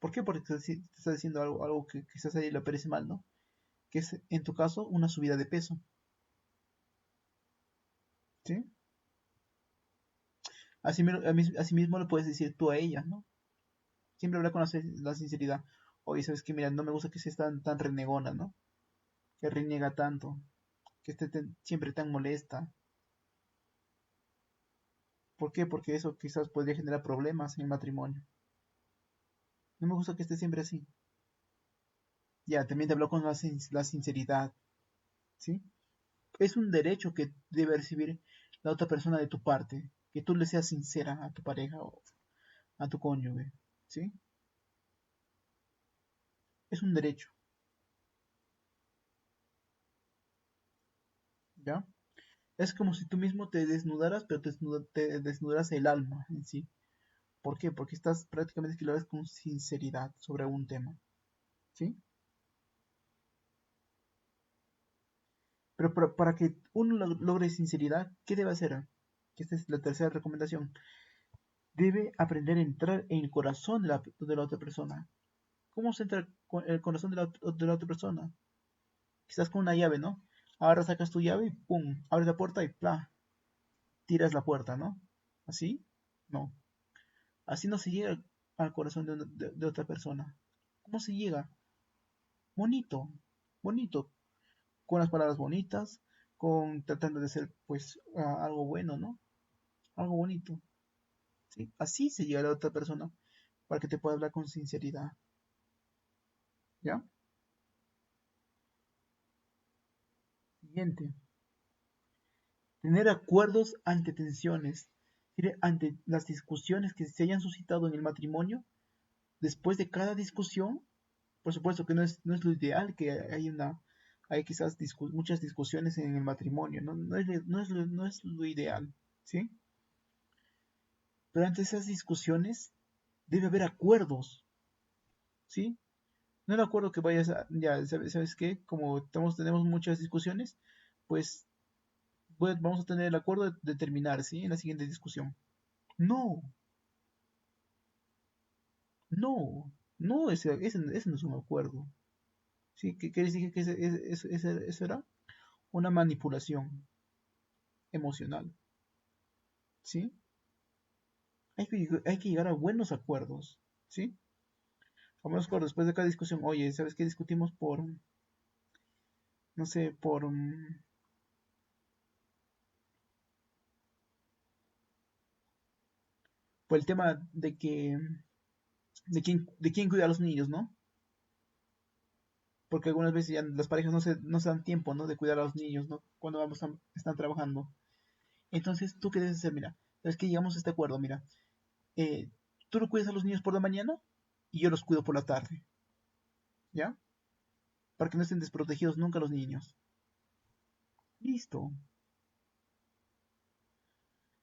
¿Por qué? Porque te está diciendo algo que quizás a ella le parece mal, ¿no? Que es, en tu caso, una subida de peso, ¿sí? Así mismo le puedes decir tú a ella, ¿no? Siempre habla con la sinceridad. Oye, ¿sabes qué? Mira, no me gusta que seas tan renegona, ¿no? Que reniega tanto, que esté siempre tan molesta. ¿Por qué? Porque eso quizás podría generar problemas en el matrimonio. No me gusta que esté siempre así. Ya, también te habló con la sinceridad, ¿sí? Es un derecho que debe recibir la otra persona de tu parte, que tú le seas sincera a tu pareja o a tu cónyuge, ¿sí? Es un derecho, ¿ya? Es como si tú mismo te desnudaras, pero te desnudaras el alma en sí. ¿Por qué? Porque estás prácticamente que lo haces con sinceridad sobre algún tema, ¿sí? Pero para que uno logre sinceridad, ¿qué debe hacer? Que esta es la tercera recomendación. Debe aprender a entrar en el corazón de la otra persona. ¿Cómo se entra el corazón de la otra persona? Quizás con una llave, ¿no? Ahora sacas tu llave y ¡pum! Abres la puerta y ¡plá! Tiras la puerta, ¿no? ¿Así? No. Así no se llega al corazón de otra persona. ¿Cómo se llega? Bonito, bonito, con las palabras bonitas, con tratando de ser, pues, algo bueno, ¿no? Algo bonito, ¿sí? Así se llega a la otra persona para que te pueda hablar con sinceridad, ¿ya? Siguiente. Tener acuerdos ante tensiones. Ante las discusiones que se hayan suscitado en el matrimonio, después de cada discusión, por supuesto que no es lo ideal que hay quizás muchas discusiones en el matrimonio, no es lo ideal, ¿sí? Pero ante esas discusiones debe haber acuerdos, ¿sí? No el acuerdo que vayas a, ya, ¿sabes qué? Como tenemos muchas discusiones, pues vamos a tener el acuerdo de terminar, ¿sí? En la siguiente discusión. No, no, no, ese no es un acuerdo. ¿Sí? ¿Qué les dije que eso era? Una manipulación emocional, ¿sí? Hay que llegar a buenos acuerdos, ¿sí? A buenos acuerdos después de cada discusión. Oye, ¿sabes qué? Discutimos no sé, por el tema de quién cuida a los niños, ¿no? Porque algunas veces ya las parejas no se dan tiempo, ¿no? De cuidar a los niños, ¿no? Cuando están trabajando. Entonces, ¿tú qué debes hacer? Mira, ¿sabes qué? Llegamos a este acuerdo, mira. eh, Tú lo cuidas a los niños por la mañana y yo los cuido por la tarde, ¿ya? Para que no estén desprotegidos nunca los niños. Listo.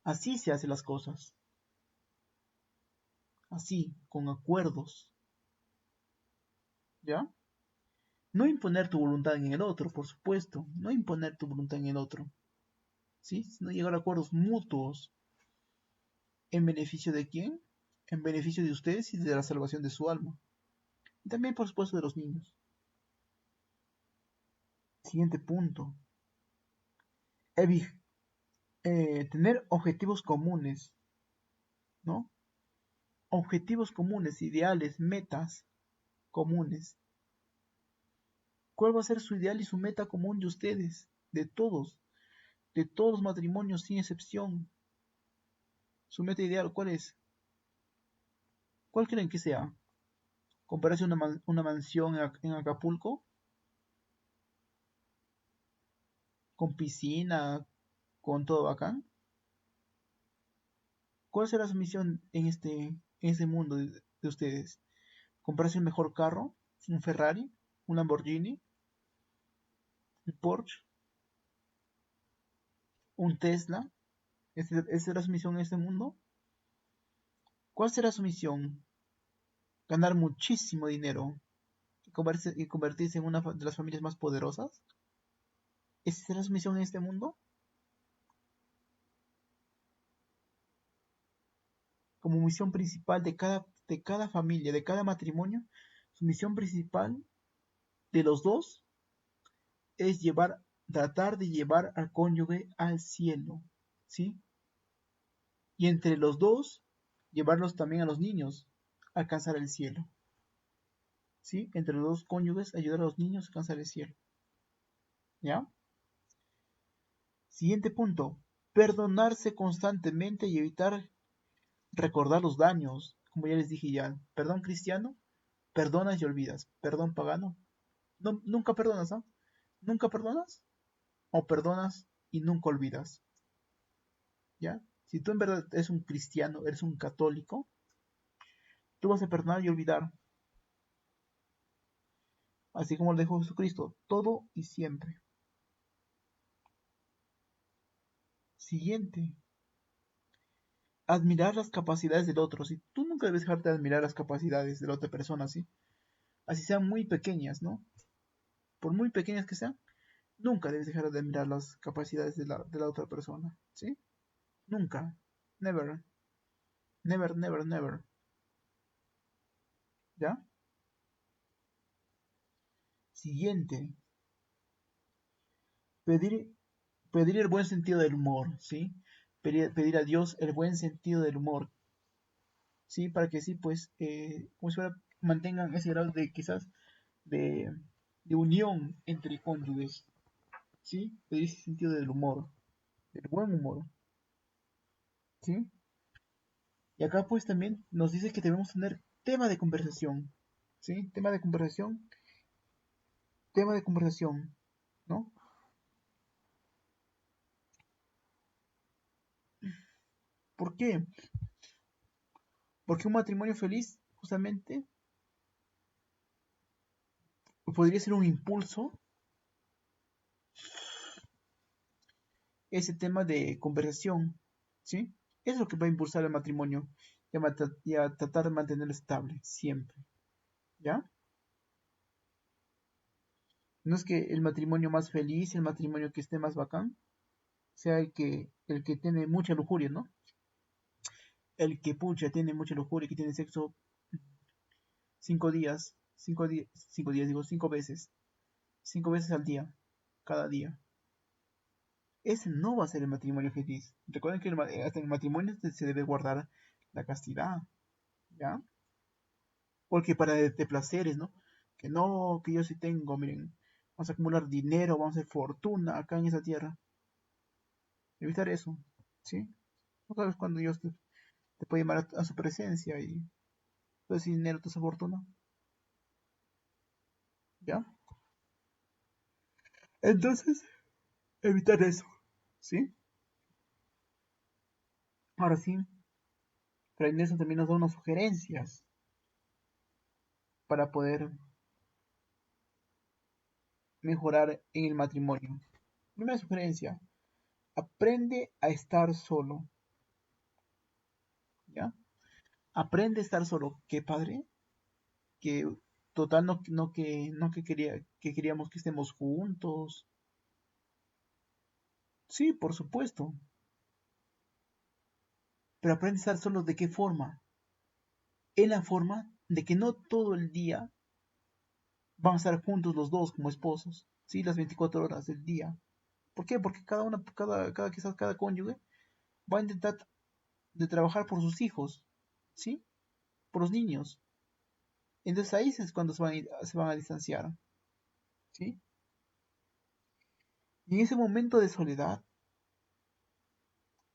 Así se hacen las cosas. Así, con acuerdos, ¿ya? No imponer tu voluntad en el otro, por supuesto. No imponer tu voluntad en el otro, ¿sí? Sino llegar a acuerdos mutuos. ¿En beneficio de quién? En beneficio de ustedes y de la salvación de su alma. Y también, por supuesto, de los niños. Siguiente punto. Tener objetivos comunes, ¿no? Objetivos comunes, ideales, metas comunes. ¿Cuál va a ser su ideal y su meta común de ustedes? De todos los matrimonios sin excepción. Su meta ideal, ¿cuál es? ¿Cuál creen que sea? ¿Comprarse una mansión en Acapulco? ¿Con piscina? ¿Con todo bacán? ¿Cuál será su misión en este mundo de ustedes? ¿Comprarse el mejor carro? ¿Un Ferrari? ¿Un Lamborghini? ¿Un Porsche? ¿Un Tesla? ¿Esa será su misión en este mundo? ¿Cuál será su misión? ¿Ganar muchísimo dinero y convertirse en una de las familias más poderosas? ¿Esa será su misión en este mundo? Como misión principal de cada familia, de cada matrimonio, su misión principal de los dos es tratar de llevar al cónyuge al cielo, ¿sí? Y entre los dos, llevarlos también a los niños a alcanzar el cielo, ¿sí? Entre los dos cónyuges, ayudar a los niños a alcanzar el cielo, ¿ya? Siguiente punto, perdonarse constantemente y evitar recordar los daños. Como ya les dije ya, perdón cristiano, perdonas y olvidas. Perdón pagano, no, nunca perdonas, ¿ah? ¿Nunca perdonas? ¿O perdonas y nunca olvidas? ¿Ya? Si tú en verdad eres un cristiano, eres un católico, tú vas a perdonar y olvidar, así como lo dijo Jesucristo, todo y siempre. Siguiente, admirar las capacidades del otro. Si tú nunca debes dejarte de admirar las capacidades de la otra persona, ¿sí? Así sean muy pequeñas, ¿no? Por muy pequeñas que sean, nunca debes dejar de admirar las capacidades de la otra persona, ¿sí? Nunca. Never. Never, never, never. ¿Ya? Siguiente. Pedir, pedir el buen sentido del humor, ¿sí? Pedir a Dios el buen sentido del humor, ¿sí? Para que sí, pues, como si fuera, mantengan ese grado de quizás de, de unión entre cónyuges, ¿sí? Pedir ese sentido del humor, del buen humor, ¿sí? Y acá pues también nos dice que debemos tener tema de conversación, ¿sí? Tema de conversación, ¿no? ¿Por qué? Porque un matrimonio feliz justamente podría ser un impulso, ese tema de conversación, ¿sí? Es lo que va a impulsar el matrimonio y a tratar de mantenerlo estable siempre, ¿ya? No es que el matrimonio más feliz, el matrimonio que esté más bacán, sea el que tiene mucha lujuria, ¿no? El que pucha tiene mucha lujuria, que tiene sexo 5 días, 5 días, digo, 5 veces al día, cada día. Ese no va a ser el matrimonio feliz. Recuerden que hasta en el matrimonio se debe guardar la castidad, ¿ya? Porque para de placeres, ¿no? Que no, que yo sí tengo, miren, vamos a acumular dinero, vamos a hacer fortuna acá en esa tierra. Evitar eso, ¿sí? No sabes cuándo Dios te puede llamar a su presencia y todo ese dinero, toda esa fortuna, ¿ya? Entonces, evitar eso, ¿sí? Ahora sí, Fray Nelson también nos da unas sugerencias para poder mejorar en el matrimonio. Primera sugerencia, aprende a estar solo, ¿ya? Aprende a estar solo. ¿Qué padre? Que total no que queríamos que estemos juntos. Sí, por supuesto. Pero aprende a estar solo de qué forma. En la forma de que no todo el día vamos a estar juntos los dos como esposos, ¿sí? Las 24 horas del día. ¿Por qué? Porque quizás cada cónyuge va a intentar de trabajar por sus hijos, ¿sí? Por los niños. Entonces ahí es cuando se van a distanciar, ¿sí? Y en ese momento de soledad,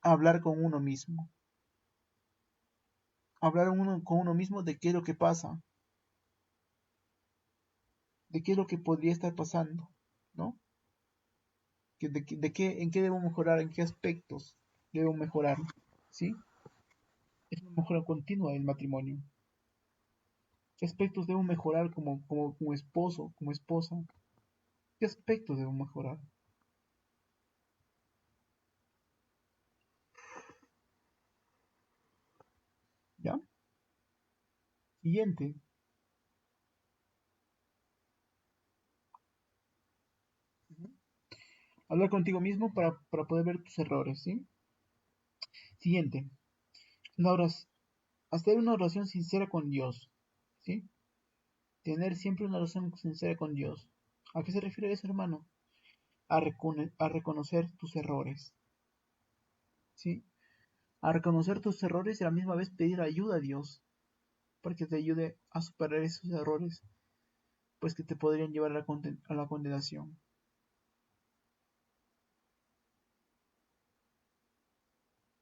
hablar con uno mismo. Hablar con uno mismo de qué es lo que pasa, de qué es lo que podría estar pasando, ¿no? En qué debo mejorar, en qué aspectos debo mejorar, ¿sí? Es una mejora continua del matrimonio. ¿Qué aspectos debo mejorar como esposo, como esposa? ¿Qué aspectos debo mejorar? ¿Ya? Siguiente. Ujú. Hablar contigo mismo para poder ver tus errores, ¿sí? Siguiente. Hacer una oración sincera con Dios, ¿sí? Tener siempre una oración sincera con Dios. ¿A qué se refiere eso, hermano? A reconocer tus errores, ¿sí? A reconocer tus errores y a la misma vez pedir ayuda a Dios para que te ayude a superar esos errores, pues que te podrían llevar a la condenación,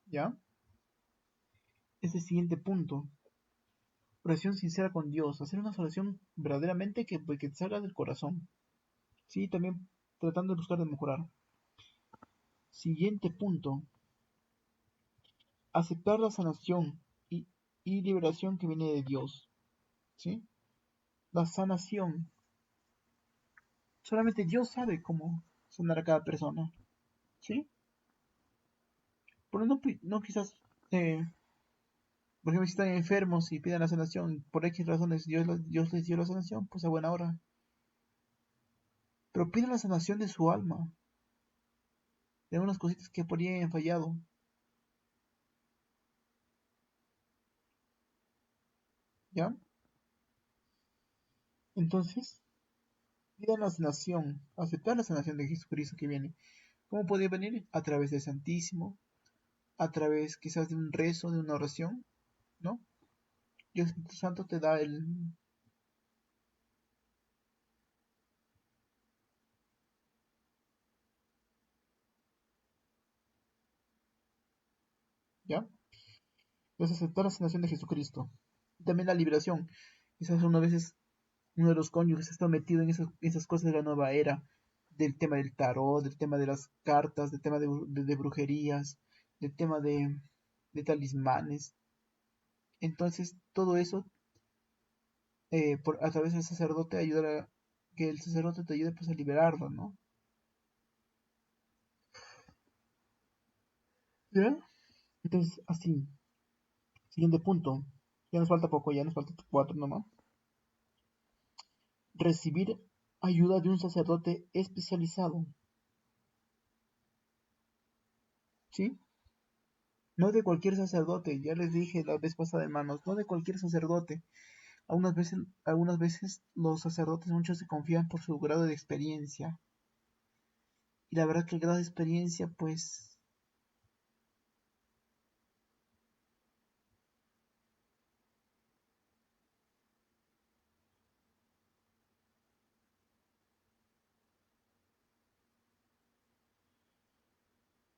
¿ya? Ese siguiente punto, oración sincera con Dios, hacer una oración verdaderamente que te salga del corazón, ¿sí? También tratando de buscar de mejorar. Siguiente punto, aceptar la sanación y liberación que viene de Dios, ¿sí? La sanación. Solamente Dios sabe cómo sanar a cada persona, ¿sí? Pero no quizás, por ejemplo, si están enfermos y piden la sanación, por X razones Dios les dio la sanación, pues a buena hora. Pero piden la sanación de su alma, de unas cositas que por ahí hayan fallado, ¿ya? Entonces, pidan la sanación, aceptar la sanación de Jesucristo que viene. ¿Cómo puede venir? A través del Santísimo, a través quizás de un rezo, de una oración, ¿no? Y el Espíritu Santo te da ¿ya? Es aceptar la sanación de Jesucristo. Y también la liberación. Quizás una vez uno de los cónyuges está metido en esas cosas de la nueva era, del tema del tarot, del tema de las cartas, del tema de brujerías, del tema de talismanes. Entonces, todo eso, a través del sacerdote, ayuda a que el sacerdote te ayude pues a liberarlo, ¿no? ¿Ya? Entonces, así, siguiente punto. Ya nos falta poco, ya nos falta cuatro nomás. Recibir ayuda de un sacerdote especializado, ¿sí? No de cualquier sacerdote, ya les dije la vez pasada, hermanos, no de cualquier sacerdote. Algunas veces los sacerdotes muchos se confían por su grado de experiencia. Y la verdad que el grado de experiencia, pues,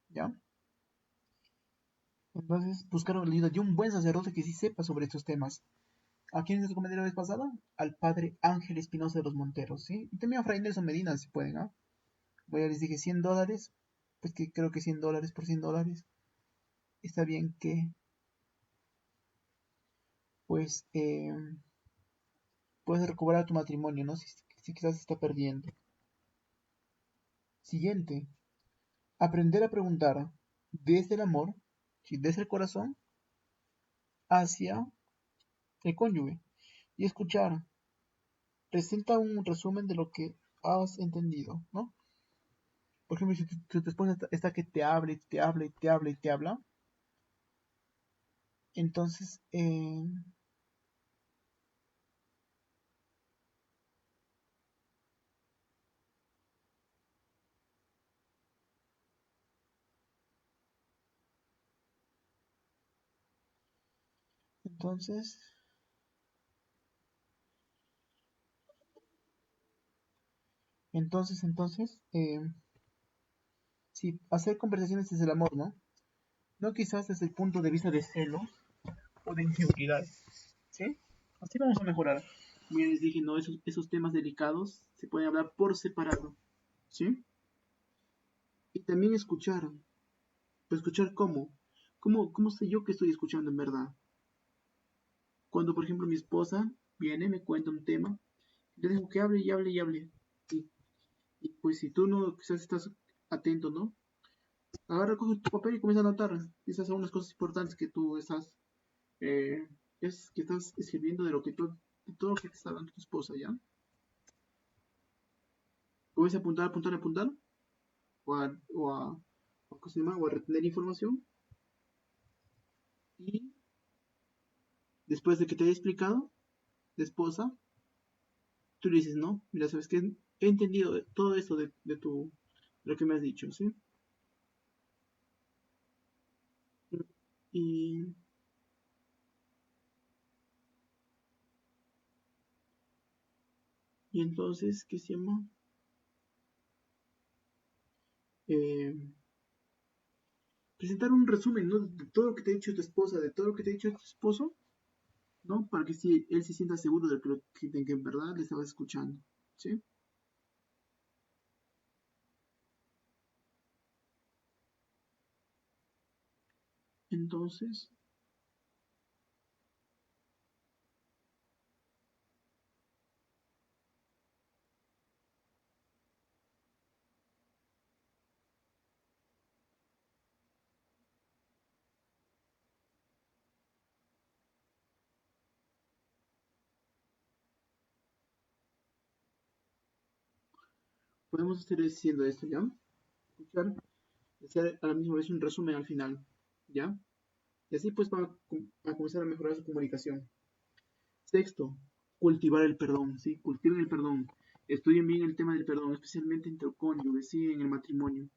¿ya? Entonces, buscaron la ayuda de un buen sacerdote que sí sepa sobre estos temas. ¿A quién les recomendé la vez pasada? Al padre Ángel Espinosa de los Monteros, ¿sí? Y también a Fray Nelson Medina, si pueden, ¿ah? Bueno, ya les dije $100, pues que creo que $100 por $100 está bien que, pues, puedes recuperar tu matrimonio, ¿no? Si quizás se está perdiendo. Siguiente, aprender a preguntar desde el amor, ¿sí? Desde el corazón, hacia el cónyuge. Y escuchar, presenta un resumen de lo que has entendido, ¿no? Por ejemplo, si tu esposa está que te habla y te habla y te habla y te habla, entonces, entonces, entonces, sí, hacer conversaciones desde el amor, ¿no? No quizás desde el punto de vista de celos o de inseguridad, ¿sí? Así vamos a mejorar. Como ya les dije, ¿no? Esos temas delicados se pueden hablar por separado, ¿sí? Y también escuchar, pues escuchar cómo sé yo que estoy escuchando en verdad. Cuando, por ejemplo, mi esposa viene, me cuenta un tema, le dejo que hable y hable y hable. Y, y pues si tú no, quizás estás atento, ¿no? Agarra, coge tu papel y comienza a anotar. Quizás son unas cosas importantes que tú eh, que estás escribiendo de todo lo que te está dando tu esposa, ¿ya? Comienza a apuntar, apuntar, apuntar, o a, o a, ¿cómo se llama? O a retener información. Y después de que te haya explicado, la esposa, tú le dices, no, mira, sabes que he entendido todo esto de lo que me has dicho, ¿sí? Y, y entonces, ¿qué se llama? Eh, presentar un resumen, ¿no? De todo lo que te ha dicho tu esposa, de todo lo que te ha dicho tu esposo, ¿no? Para que si él se sienta seguro de que en verdad le estabas escuchando, ¿sí? Entonces, podemos estar diciendo esto, ¿ya? Escuchar, hacer a la misma vez un resumen al final, ¿ya? Y así pues va a comenzar a mejorar su comunicación. Sexto, cultivar el perdón, ¿sí? Cultiven el perdón. Estudien bien el tema del perdón, especialmente entre cónyuges, ¿sí? En el matrimonio.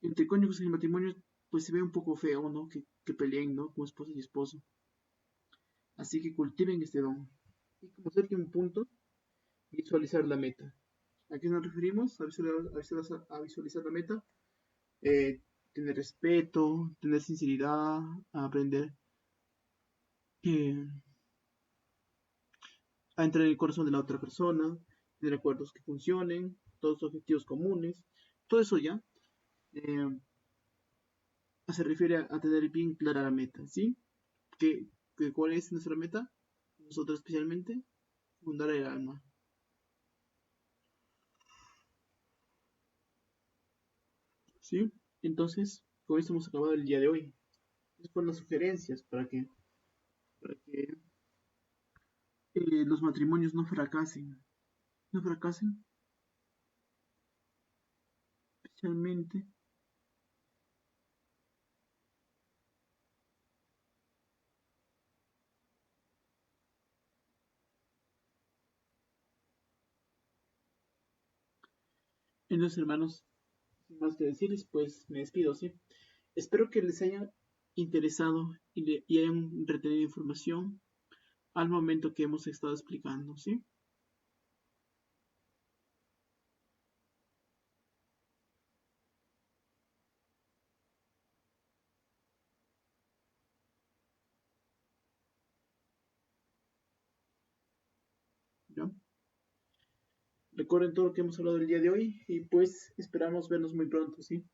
Entre cónyuges en el matrimonio, pues se ve un poco feo, ¿no? Que peleen, ¿no? Como esposa y esposo. Así que cultiven este don. Y como séptimo punto, visualizar la meta. ¿A qué nos referimos? A visualizar la meta. Tener respeto, tener sinceridad, aprender. que a entrar en el corazón de la otra persona, tener acuerdos que funcionen, todos objetivos comunes, todo eso ya eh, se refiere a tener bien clara la meta, ¿sí? ¿Cuál es nuestra meta? Nosotros especialmente, fundar el alma, ¿sí? Entonces, con esto hemos acabado el día de hoy. Estas fueron las sugerencias para que los matrimonios no fracasen, especialmente entonces, hermanos, sin más que decirles, pues me despido, ¿sí? Espero que les haya interesado y hayan retenido información al momento que hemos estado explicando, ¿sí? ¿Ya? Recuerden todo lo que hemos hablado el día de hoy y pues esperamos vernos muy pronto, ¿sí?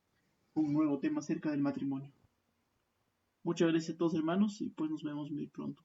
Un nuevo tema acerca del matrimonio. Muchas gracias a todos hermanos y pues nos vemos muy pronto.